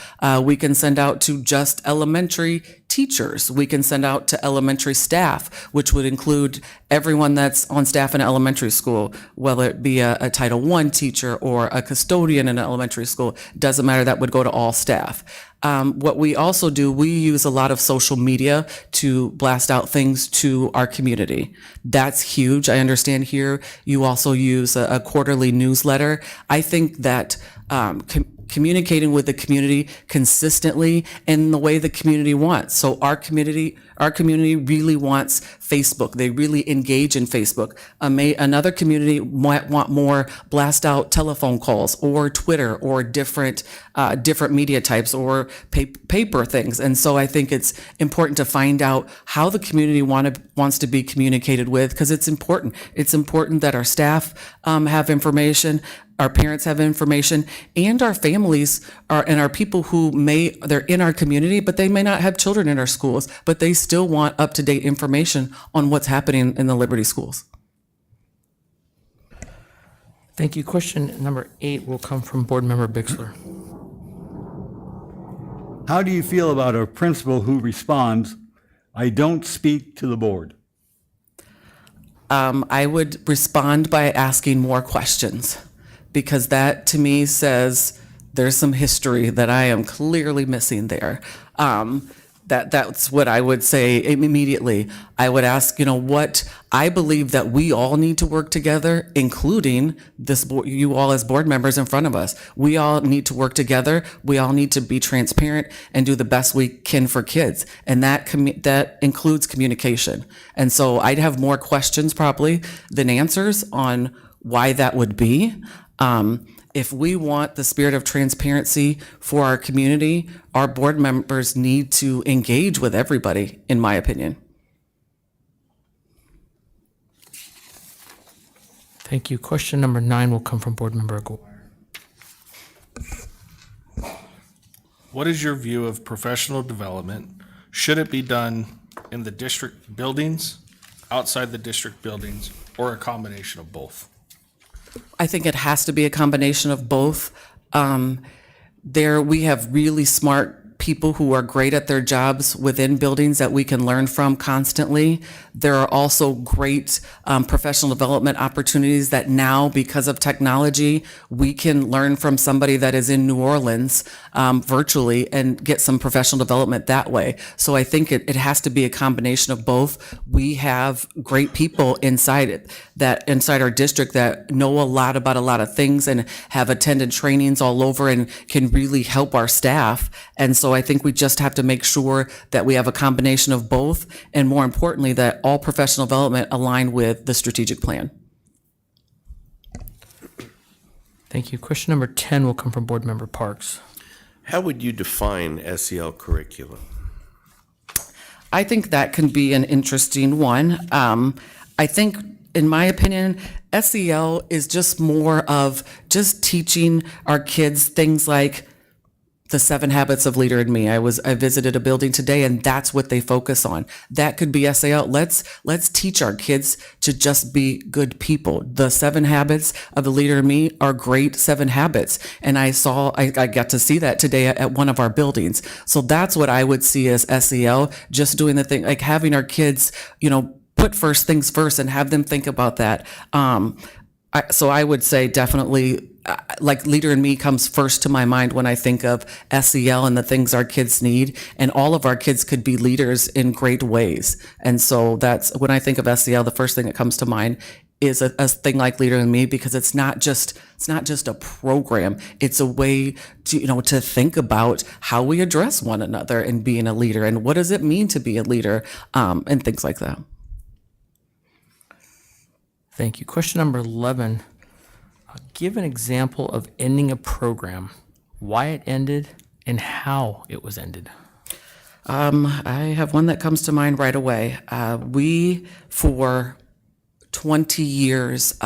We can send out to just elementary teachers. We can send out to elementary staff, which would include everyone that's on staff in elementary school, whether it be a Title I teacher or a custodian in an elementary school. Doesn't matter, that would go to all staff. What we also do, we use a lot of social media to blast out things to our community. That's huge. I understand here you also use a quarterly newsletter. I think that communicating with the community consistently in the way the community wants. So our community really wants Facebook. They really engage in Facebook. Another community might want more blast out telephone calls or Twitter or different media types or paper things. And so I think it's important to find out how the community wants to be communicated with, because it's important. It's important that our staff have information, our parents have information, and our families and our people who they're in our community, but they may not have children in our schools, but they still want up-to-date information on what's happening in the Liberty schools. Thank you. Question number 8 will come from Board Member Bixler. How do you feel about a principal who responds, "I don't speak to the board"? I would respond by asking more questions, because that to me says there's some history that I am clearly missing there. That's what I would say immediately. I would ask, what I believe that we all need to work together, including you all as board members in front of us. We all need to work together. We all need to be transparent and do the best we can for kids. And that includes communication. And so I'd have more questions probably than answers on why that would be. If we want the spirit of transparency for our community, our board members need to engage with everybody, in my opinion. Thank you. Question number 9 will come from Board Member Aguilar. What is your view of professional development? Should it be done in the district buildings, outside the district buildings, or a combination of both? I think it has to be a combination of both. We have really smart people who are great at their jobs within buildings that we can learn from constantly. There are also great professional development opportunities that now, because of technology, we can learn from somebody that is in New Orleans virtually and get some professional development that way. So I think it has to be a combination of both. We have great people inside our district that know a lot about a lot of things and have attended trainings all over and can really help our staff. And so I think we just have to make sure that we have a combination of both, and more importantly, that all professional development align with the strategic plan. Thank you. Question number 10 will come from Board Member Parks. How would you define SEL curriculum? I think that can be an interesting one. I think, in my opinion, SEL is just more of just teaching our kids things like the 7 habits of leader in me. I visited a building today, and that's what they focus on. That could be SEL. Let's teach our kids to just be good people. The 7 habits of the leader in me are great 7 habits. And I got to see that today at one of our buildings. So that's what I would see as SEL, just doing the thing, like having our kids, put first things first and have them think about that. So I would say definitely, like Leader in Me comes first to my mind when I think of SEL and the things our kids need. And all of our kids could be leaders in great ways. And so that's when I think of SEL, the first thing that comes to mind is a thing like Leader in Me, because it's not just a program. It's a way to think about how we address one another and being a leader, and what does it mean to be a leader, and things like that. Thank you. Question number 11 Give an example of ending a program, why it ended, and how it was ended. I have one that comes to mind right away. We, for 20 years,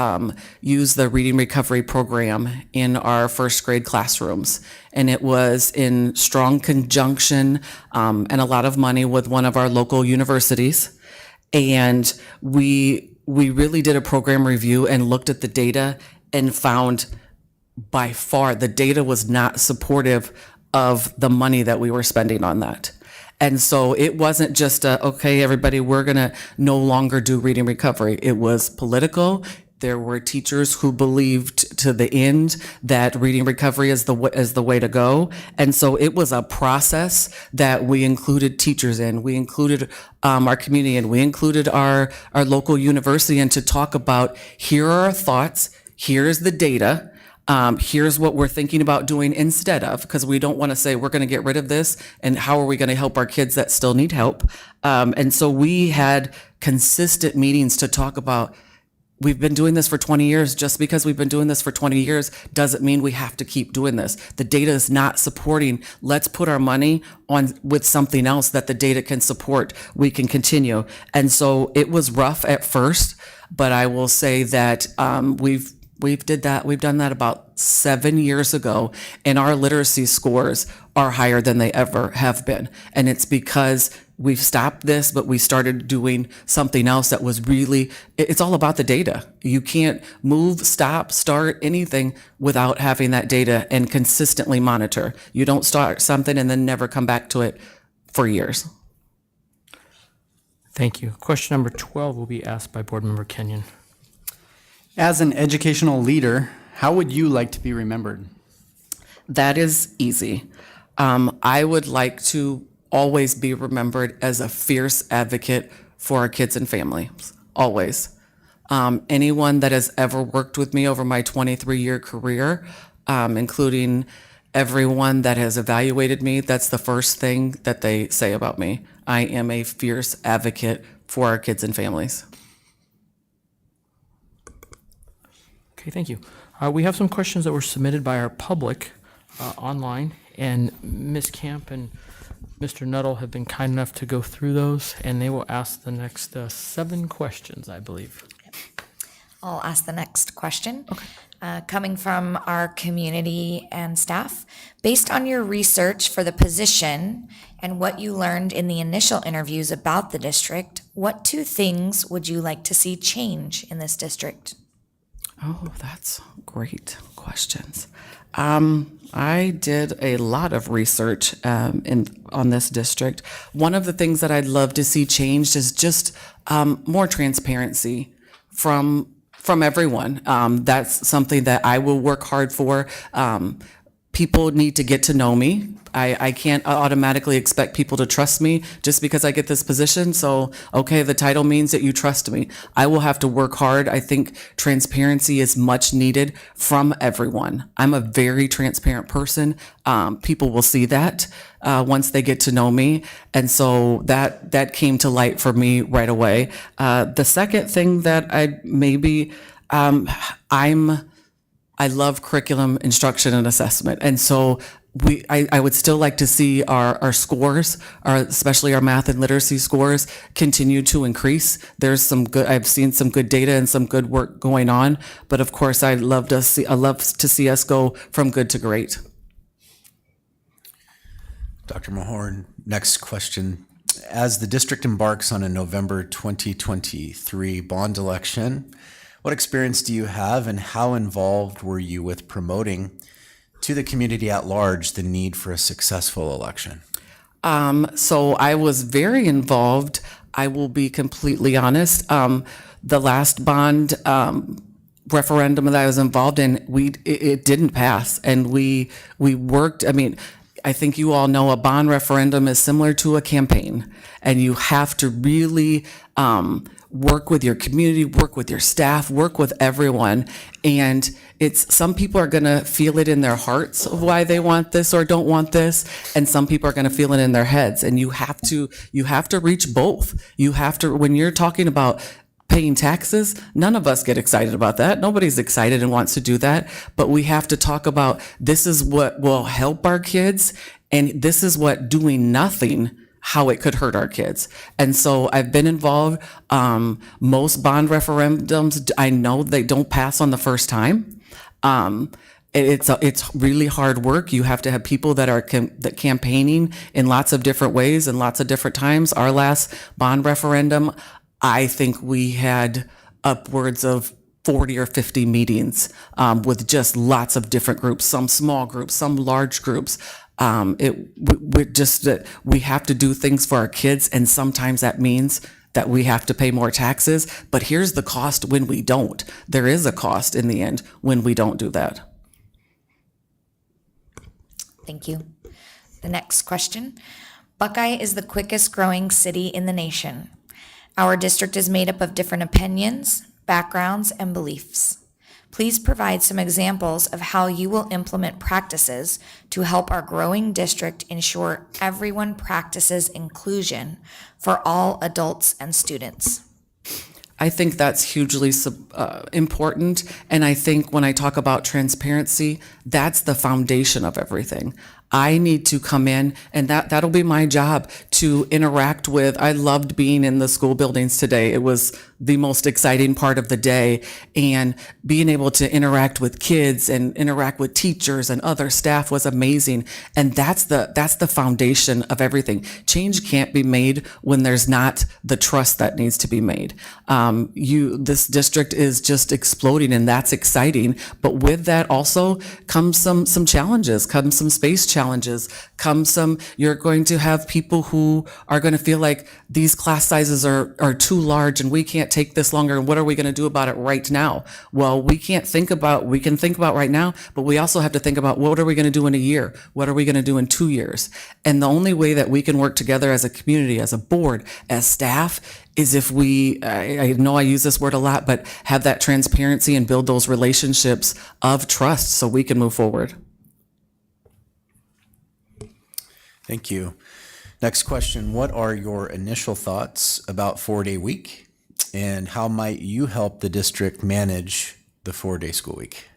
used the reading recovery program in our first grade classrooms. And it was in strong conjunction and a lot of money with one of our local universities. And we really did a program review and looked at the data and found by far the data was not supportive of the money that we were spending on that. And so it wasn't just okay, everybody, we're going to no longer do reading recovery. It was political. There were teachers who believed to the end that reading recovery is the way to go. And so it was a process that we included teachers in. We included our community, and we included our local university, and to talk about, here are our thoughts, here's the data, here's what we're thinking about doing instead of, because we don't want to say we're going to get rid of this, and how are we going to help our kids that still need help? And so we had consistent meetings to talk about, we've been doing this for 20 years. Just because we've been doing this for 20 years doesn't mean we have to keep doing this. The data is not supporting. Let's put our money on with something else that the data can support. We can continue. And so it was rough at first, but I will say that we've done that about 7 years ago, and our literacy scores are higher than they ever have been. And it's because we've stopped this, but we started doing something else that was really, it's all about the data. You can't move, stop, start anything without having that data and consistently monitor. You don't start something and then never come back to it for years. Thank you. Question number 12 will be asked by Board Member Kenyon. As an educational leader, how would you like to be remembered? That is easy. I would like to always be remembered as a fierce advocate for our kids and families, always. Anyone that has ever worked with me over my 23-year career, including everyone that has evaluated me, that's the first thing that they say about me. I am a fierce advocate for our kids and families. Okay, thank you. We have some questions that were submitted by our public online, and Ms. Camp and Mr. Nuttall have been kind enough to go through those, and they will ask the next 7 questions, I believe. I'll ask the next question. Okay. Coming from our community and staff, based on your research for the position and what you learned in the initial interviews about the district, what 2 things would you like to see change in this district? Oh, that's great questions. I did a lot of research on this district. One of the things that I'd love to see changed is just more transparency from everyone. That's something that I will work hard for. People need to get to know me. I can't automatically expect people to trust me just because I get this position. So, okay, the title means that you trust me. I will have to work hard. I think transparency is much needed from everyone. I'm a very transparent person. People will see that once they get to know me. And so that came to light for me right away. The second thing that I love curriculum instruction and assessment. And so I would still like to see our scores, especially our math and literacy scores, continue to increase. I've seen some good data and some good work going on, but of course I love to see us go from good to great. Dr. Mahorn, next question. As the district embarks on a November 2023 bond election, what experience do you have, and how involved were you with promoting to the community at large the need for a successful election? So I was very involved. I will be completely honest. The last bond referendum that I was involved in, it didn't pass, and we worked. I mean, I think you all know a bond referendum is similar to a campaign, and you have to really work with your community, work with your staff, work with everyone. And some people are going to feel it in their hearts of why they want this or don't want this. And some people are going to feel it in their heads. And you have to reach both. You have to, when you're talking about paying taxes. None of us get excited about that. Nobody's excited and wants to do that. But we have to talk about this is what will help our kids, and this is what doing nothing, how it could hurt our kids. And so I've been involved. Most bond referendums, I know they don't pass on the first time. It's really hard work. You have to have people that are that campaigning in lots of different ways and lots of different times. Our last bond referendum, I think we had upwards of 40 or 50 meetings with just lots of different groups, some small groups, some large groups. We have to do things for our kids, and sometimes that means that we have to pay more taxes. But here's the cost when we don't. There is a cost in the end when we don't do that. Thank you. The next question. Buckeye is the quickest growing city in the nation. Our district is made up of different opinions, backgrounds, and beliefs. Please provide some examples of how you will implement practices to help our growing district ensure everyone practices inclusion for all adults and students. I think that's hugely important. And I think when I talk about transparency, that's the foundation of everything. I need to come in, and that'll be my job to interact with. I loved being in the school buildings today. It was the most exciting part of the day, and being able to interact with kids and interact with teachers and other staff was amazing. And that's the foundation of everything. Change can't be made when there's not the trust that needs to be made. This district is just exploding, and that's exciting. But with that also comes some challenges, comes some space challenges, you're going to have people who are going to feel like these class sizes are too large and we can't take this longer, and what are we going to do about it right now? Well, we can think about right now, but we also have to think about what are we going to do in a year? What are we going to do in 2 years? And the only way that we can work together as a community, as a board, as staff, is if we, I know I use this word a lot, but have that transparency and build those relationships of trust so we can move forward. Thank you. Next question. What are your initial thoughts about 4-day week, and how might you help the district manage the 4-day school week?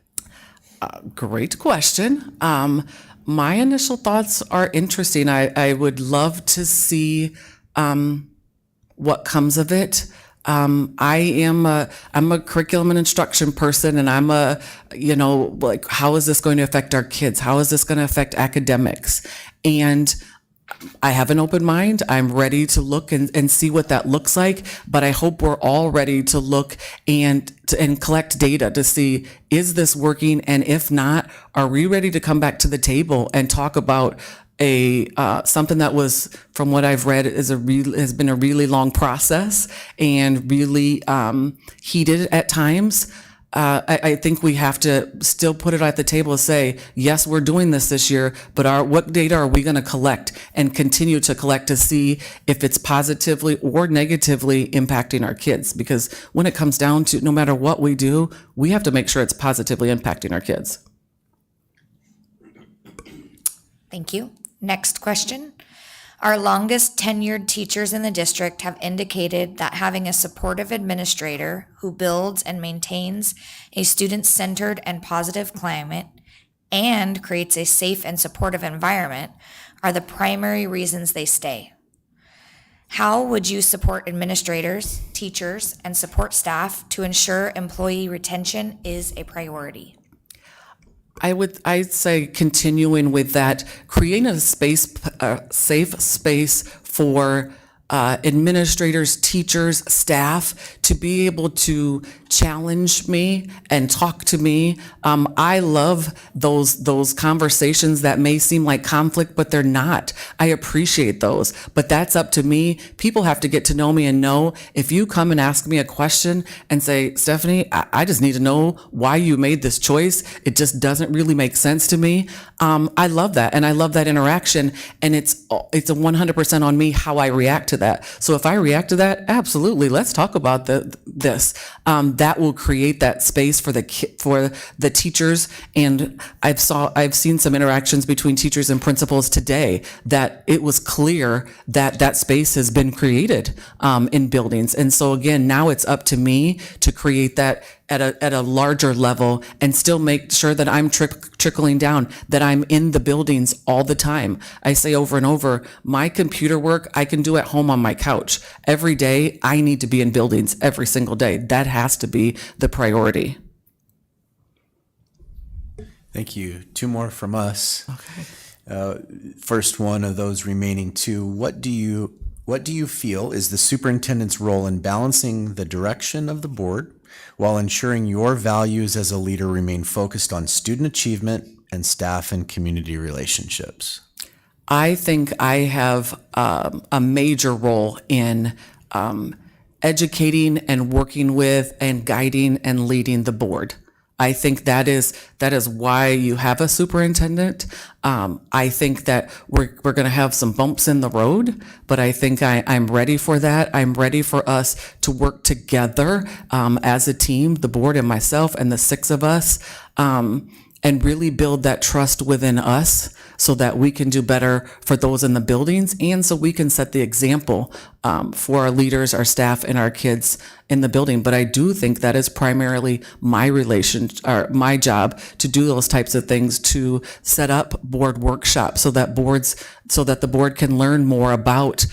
Great question. My initial thoughts are interesting. I would love to see what comes of it. I'm a curriculum and instruction person, and how is this going to affect our kids? How is this going to affect academics? And I have an open mind. I'm ready to look and see what that looks like, but I hope we're all ready to look and collect data to see, is this working? And if not, are we ready to come back to the table and talk about something that was, from what I've read, has been a really long process and really heated at times. I think we have to still put it at the table and say, yes, we're doing this year, but what data are we going to collect and continue to collect to see if it's positively or negatively impacting our kids? Because when it comes down to, no matter what we do, we have to make sure it's positively impacting our kids. Thank you. Next question. Our longest tenured teachers in the district have indicated that having a supportive administrator who builds and maintains a student-centered and positive climate and creates a safe and supportive environment are the primary reasons they stay. How would you support administrators, teachers, and support staff to ensure employee retention is a priority? I'd say continuing with that, creating a safe space for administrators, teachers, staff to be able to challenge me and talk to me. I love those conversations that may seem like conflict, but they're not. I appreciate those, but that's up to me. People have to get to know me and know if you come and ask me a question and say, Stephanie, I just need to know why you made this choice. It just doesn't really make sense to me. I love that. And I love that interaction. And it's a 100% on me how I react to that. So if I react to that, absolutely, let's talk about this. That will create that space for the teachers. And I've seen some interactions between teachers and principals today that it was clear that that space has been created in buildings. And so again, now it's up to me to create that at a larger level and still make sure that I'm trickling down, that I'm in the buildings all the time. I say over and over, my computer work I can do at home on my couch. Every day, I need to be in buildings every single day. That has to be the priority. Thank you. Two more from us. Okay. First one of those remaining two, what do you feel is the superintendent's role in balancing the direction of the board while ensuring your values as a leader remain focused on student achievement and staff and community relationships? I think I have a major role in educating and working with and guiding and leading the board. I think that is why you have a superintendent. I think that we're going to have some bumps in the road, but I think I'm ready for that. I'm ready for us to work together as a team, the board and myself and the six of us, and really build that trust within us so that we can do better for those in the buildings and so we can set the example for our leaders, our staff, and our kids in the building. But I do think that is primarily my job to do those types of things, to set up board workshops so that the board can learn more about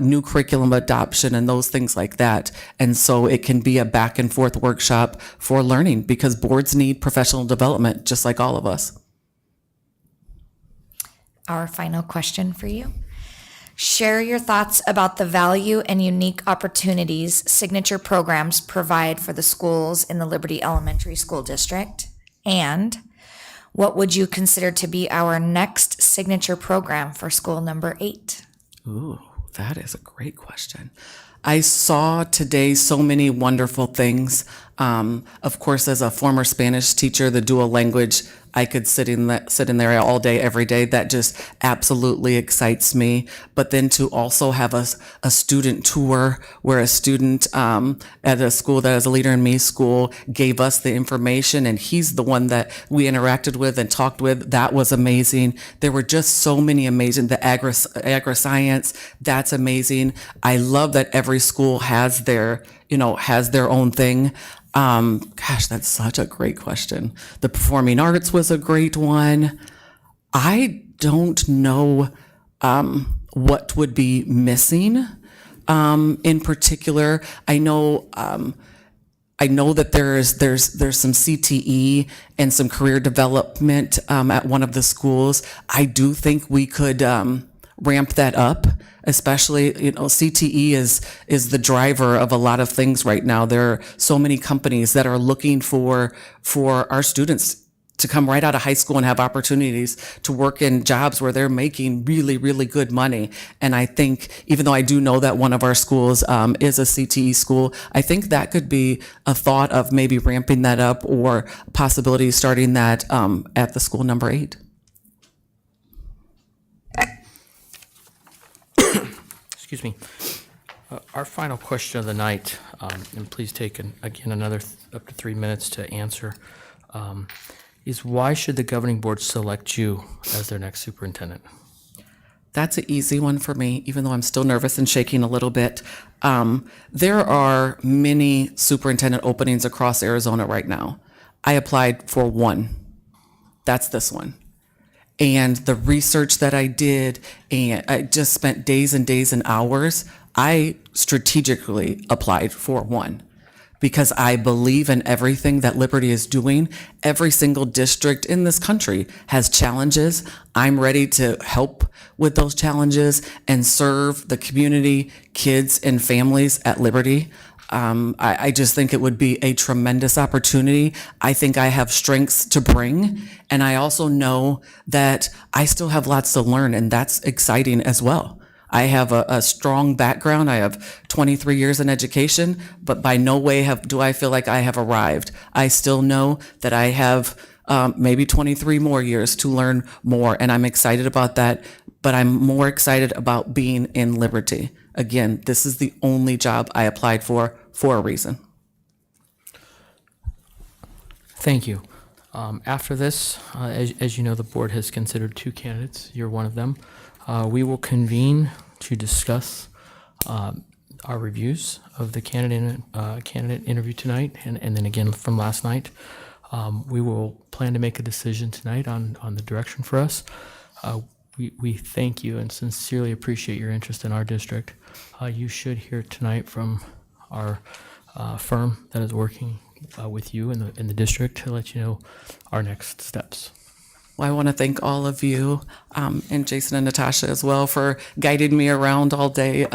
new curriculum adoption and those things like that. And so it can be a back and forth workshop for learning, because boards need professional development just like all of us. Our final question for you. Share your thoughts about the value and unique opportunities signature programs provide for the schools in the Liberty Elementary School District. And what would you consider to be our next signature program for school number 8? Ooh, that is a great question. I saw today so many wonderful things. Of course, as a former Spanish teacher, the dual language, I could sit in there all day, every day. That just absolutely excites me. But then to also have a student tour where a student at a school that is a Leader in Me school gave us the information, and he's the one that we interacted with and talked with. That was amazing. There were just so many amazing. The agri-science, that's amazing. I love that every school has their own thing. Gosh, that's such a great question. The performing arts was a great one. I don't know what would be missing in particular. I know that there's some CTE and some career development at one of the schools. I do think we could ramp that up. Especially, CTE is the driver of a lot of things right now. There are so many companies that are looking for our students to come right out of high school and have opportunities to work in jobs where they're making really, really good money. And I think, even though I do know that one of our schools is a CTE school, I think that could be a thought of maybe ramping that up, or possibility of starting that at the school number 8. Excuse me. Our final question of the night, and please take again another up to 3 minutes to answer, is why should the governing board select you as their next superintendent? That's an easy one for me, even though I'm still nervous and shaking a little bit. There are many superintendent openings across Arizona right now. I applied for one. That's this one. And the research that I did, and I just spent days and days and hours, I strategically applied for one because I believe in everything that Liberty is doing. Every single district in this country has challenges. I'm ready to help with those challenges and serve the community, kids, and families at Liberty. I just think it would be a tremendous opportunity. I think I have strengths to bring, and I also know that I still have lots to learn, and that's exciting as well. I have a strong background. I have 23 years in education, but by no way do I feel like I have arrived. I still know that I have maybe 23 more years to learn more, and I'm excited about that, but I'm more excited about being in Liberty Again, this is the only job I applied for a reason. Thank you. After this, as you know, the board has considered 2 candidates. You're one of them. We will convene to discuss our reviews of the candidate interview tonight, and then again from last night. We will plan to make a decision tonight on the direction for us. We thank you and sincerely appreciate your interest in our district. You should hear tonight from our firm that is working with you in the district to let you know our next steps. Well, I want to thank all of you and Jason and Natasha as well for guiding me around all day.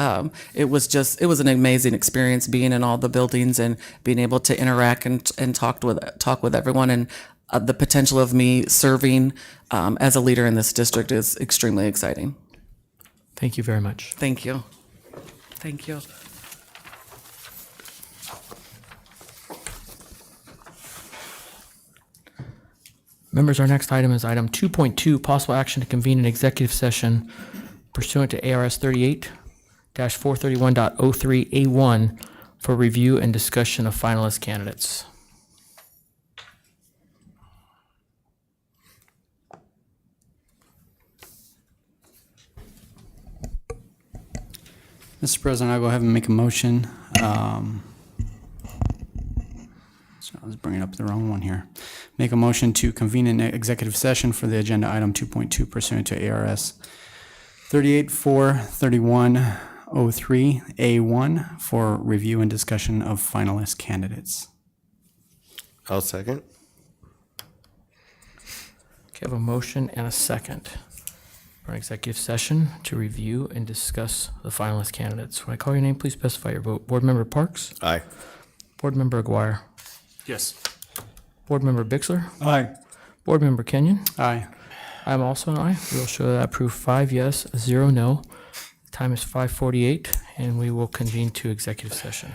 It was an amazing experience being in all the buildings and being able to interact and talk with everyone. And the potential of me serving as a leader in this district is extremely exciting. Thank you very much. Thank you. Thank you. Members, our next item is item 2.2, possible action to convene an executive session pursuant to ARS 38-431.03A1 for review and discussion of finalist candidates. Mr. President, I'll go ahead and make a motion. So I was bringing up the wrong one here. Make a motion to convene an executive session for the agenda item 2.2 pursuant to ARS 38-431.03A1 for review and discussion of finalist candidates. I'll second. Okay, I have a motion and a second for an executive session to review and discuss the finalist candidates. When I call your name, please specify your vote. Board Member Parks? Aye. Board Member Aguirre? Yes. Board Member Bixler? Aye. Board Member Kenyon? Aye. I'm also an aye. We will show that approved 5 yes, 0 no. Time is 5:48, and we will convene to executive session.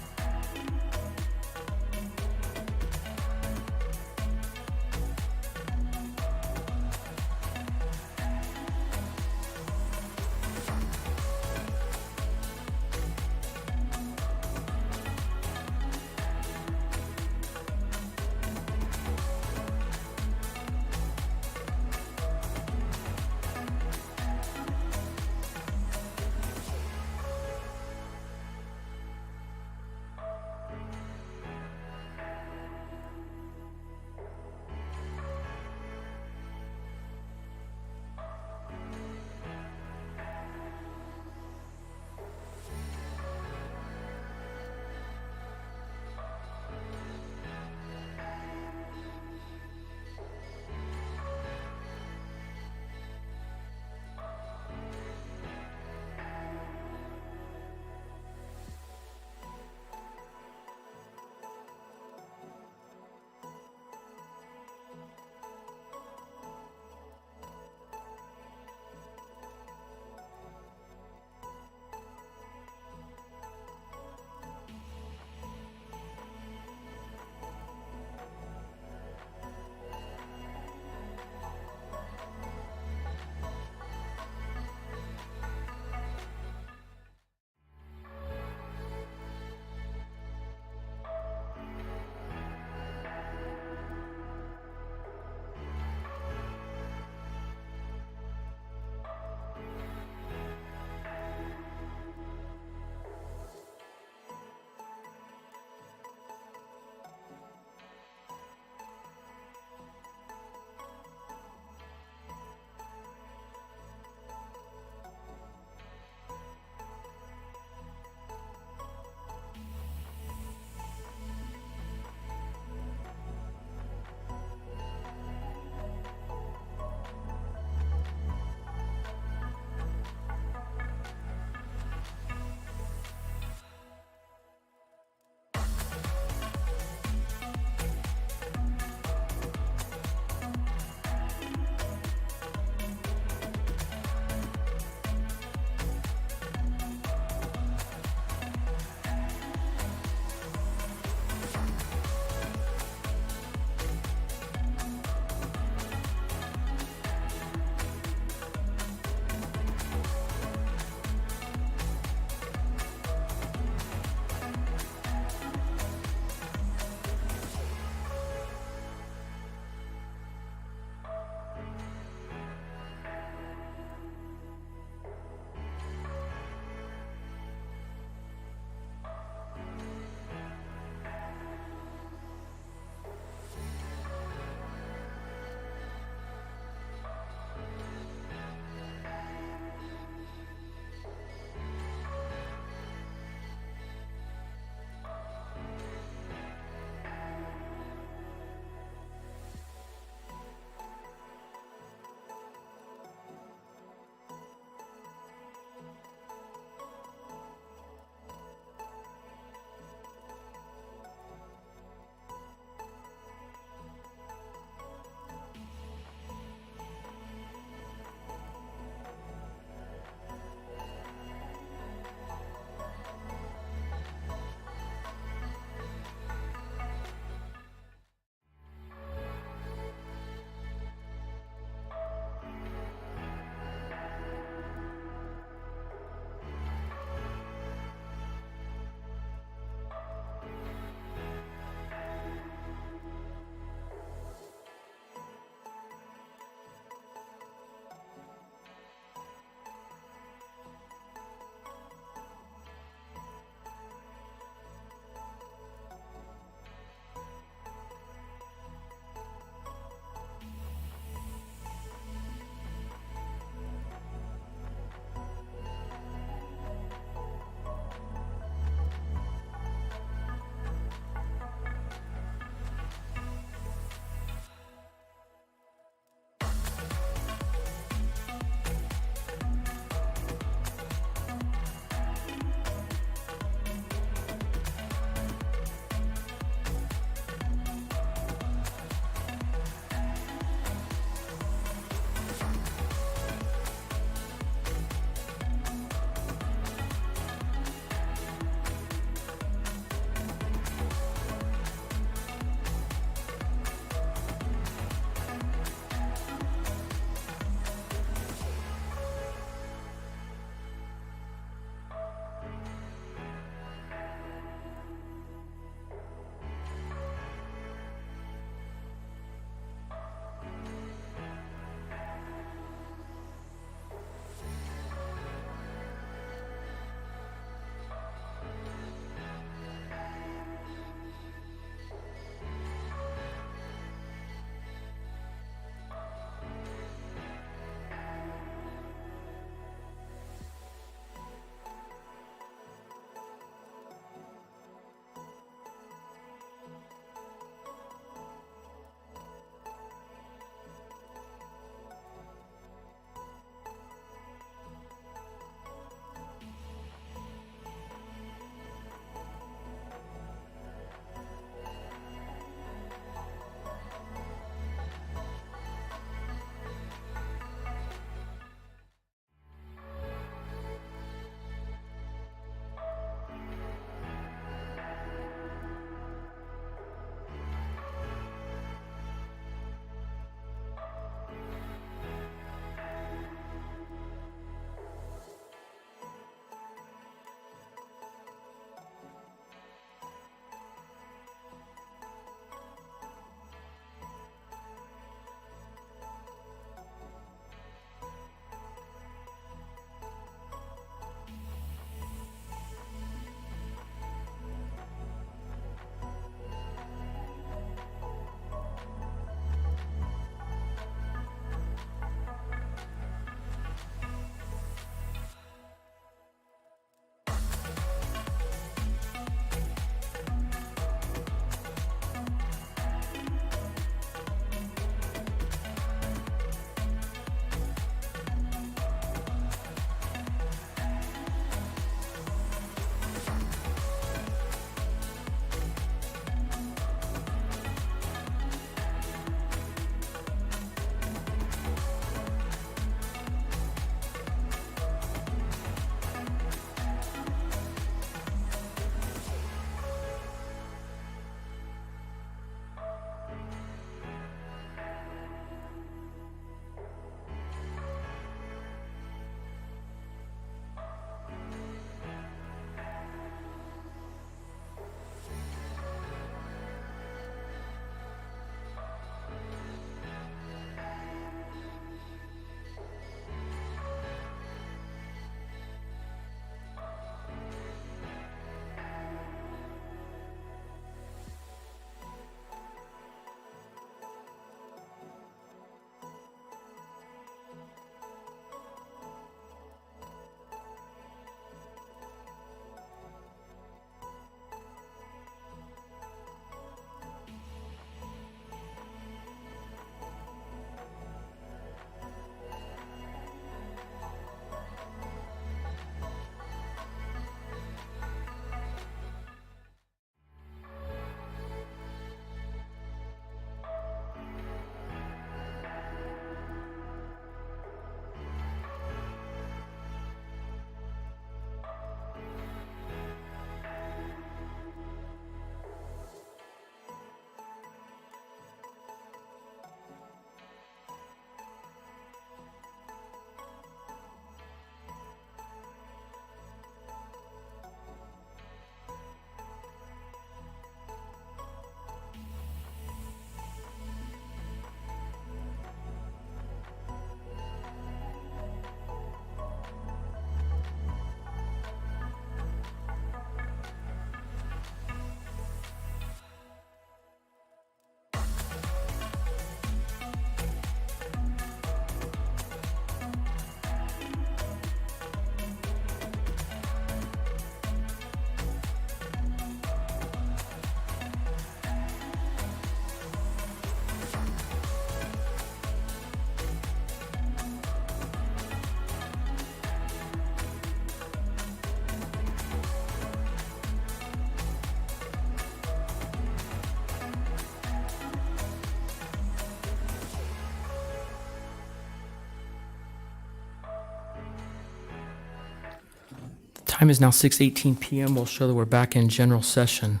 Time is now 6:18 PM. We'll show that we're back in general session.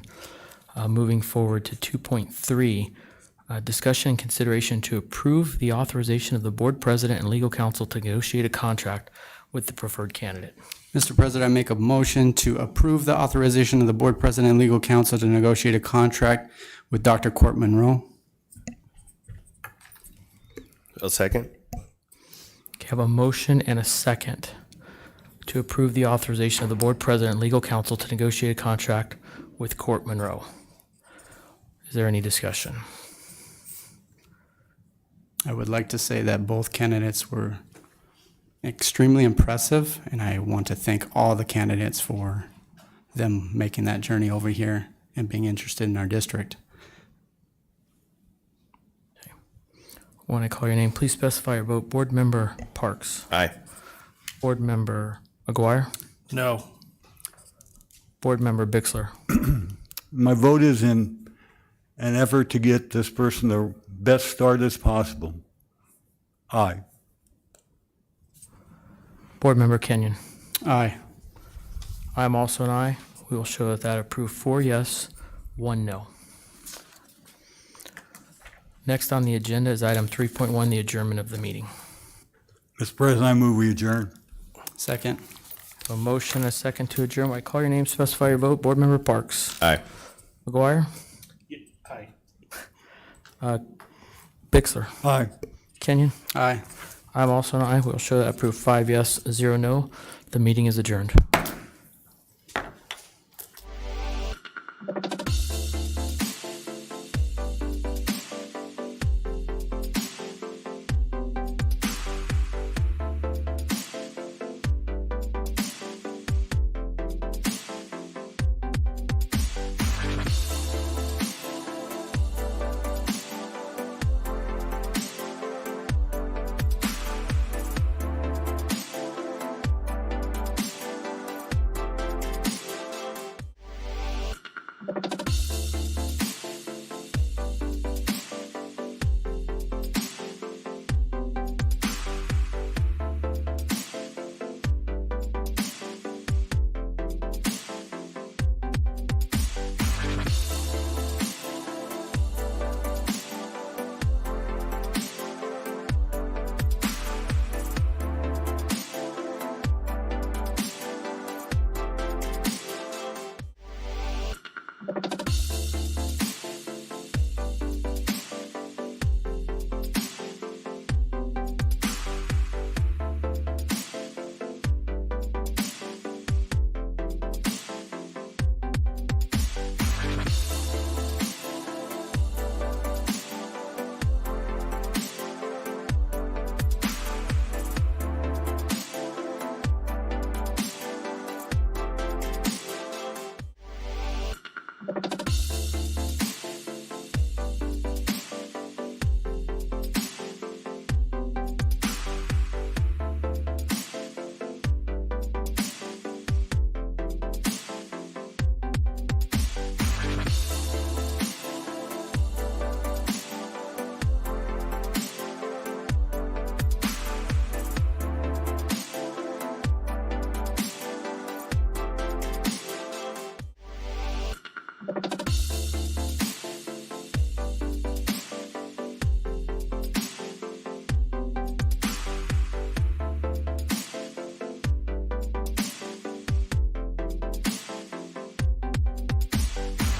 Moving forward to 2.3, discussion and consideration to approve the authorization of the board president and legal counsel to negotiate a contract with the preferred candidate. Mr. President, I make a motion to approve the authorization of the board president and legal counsel to negotiate a contract with Dr. Court Monroe. A second? Okay, I have a motion and a second to approve the authorization of the board president and legal counsel to negotiate a contract with Court Monroe. Is there any discussion? I would like to say that both candidates were extremely impressive, and I want to thank all the candidates for them making that journey over here and being interested in our district. When I call your name, please specify your vote. Board Member Parks. Aye. Board Member McGuire. No. Board Member Bixler. My vote is in an effort to get this person the best start as possible. Aye. Board Member Kenyon. Aye. I am also an aye. We will show that approved 4 yes, 1 no. Next on the agenda is item 3.1, the adjournment of the meeting. Mr. President, I move we adjourn. Second. A motion, a second to adjourn. When I call your name, specify your vote. Board Member Parks. Aye. McGuire. Aye. Bixler. Aye. Kenyon. Aye. I'm also an aye. We'll show that approved 5 yes, 0 no. The meeting is adjourned.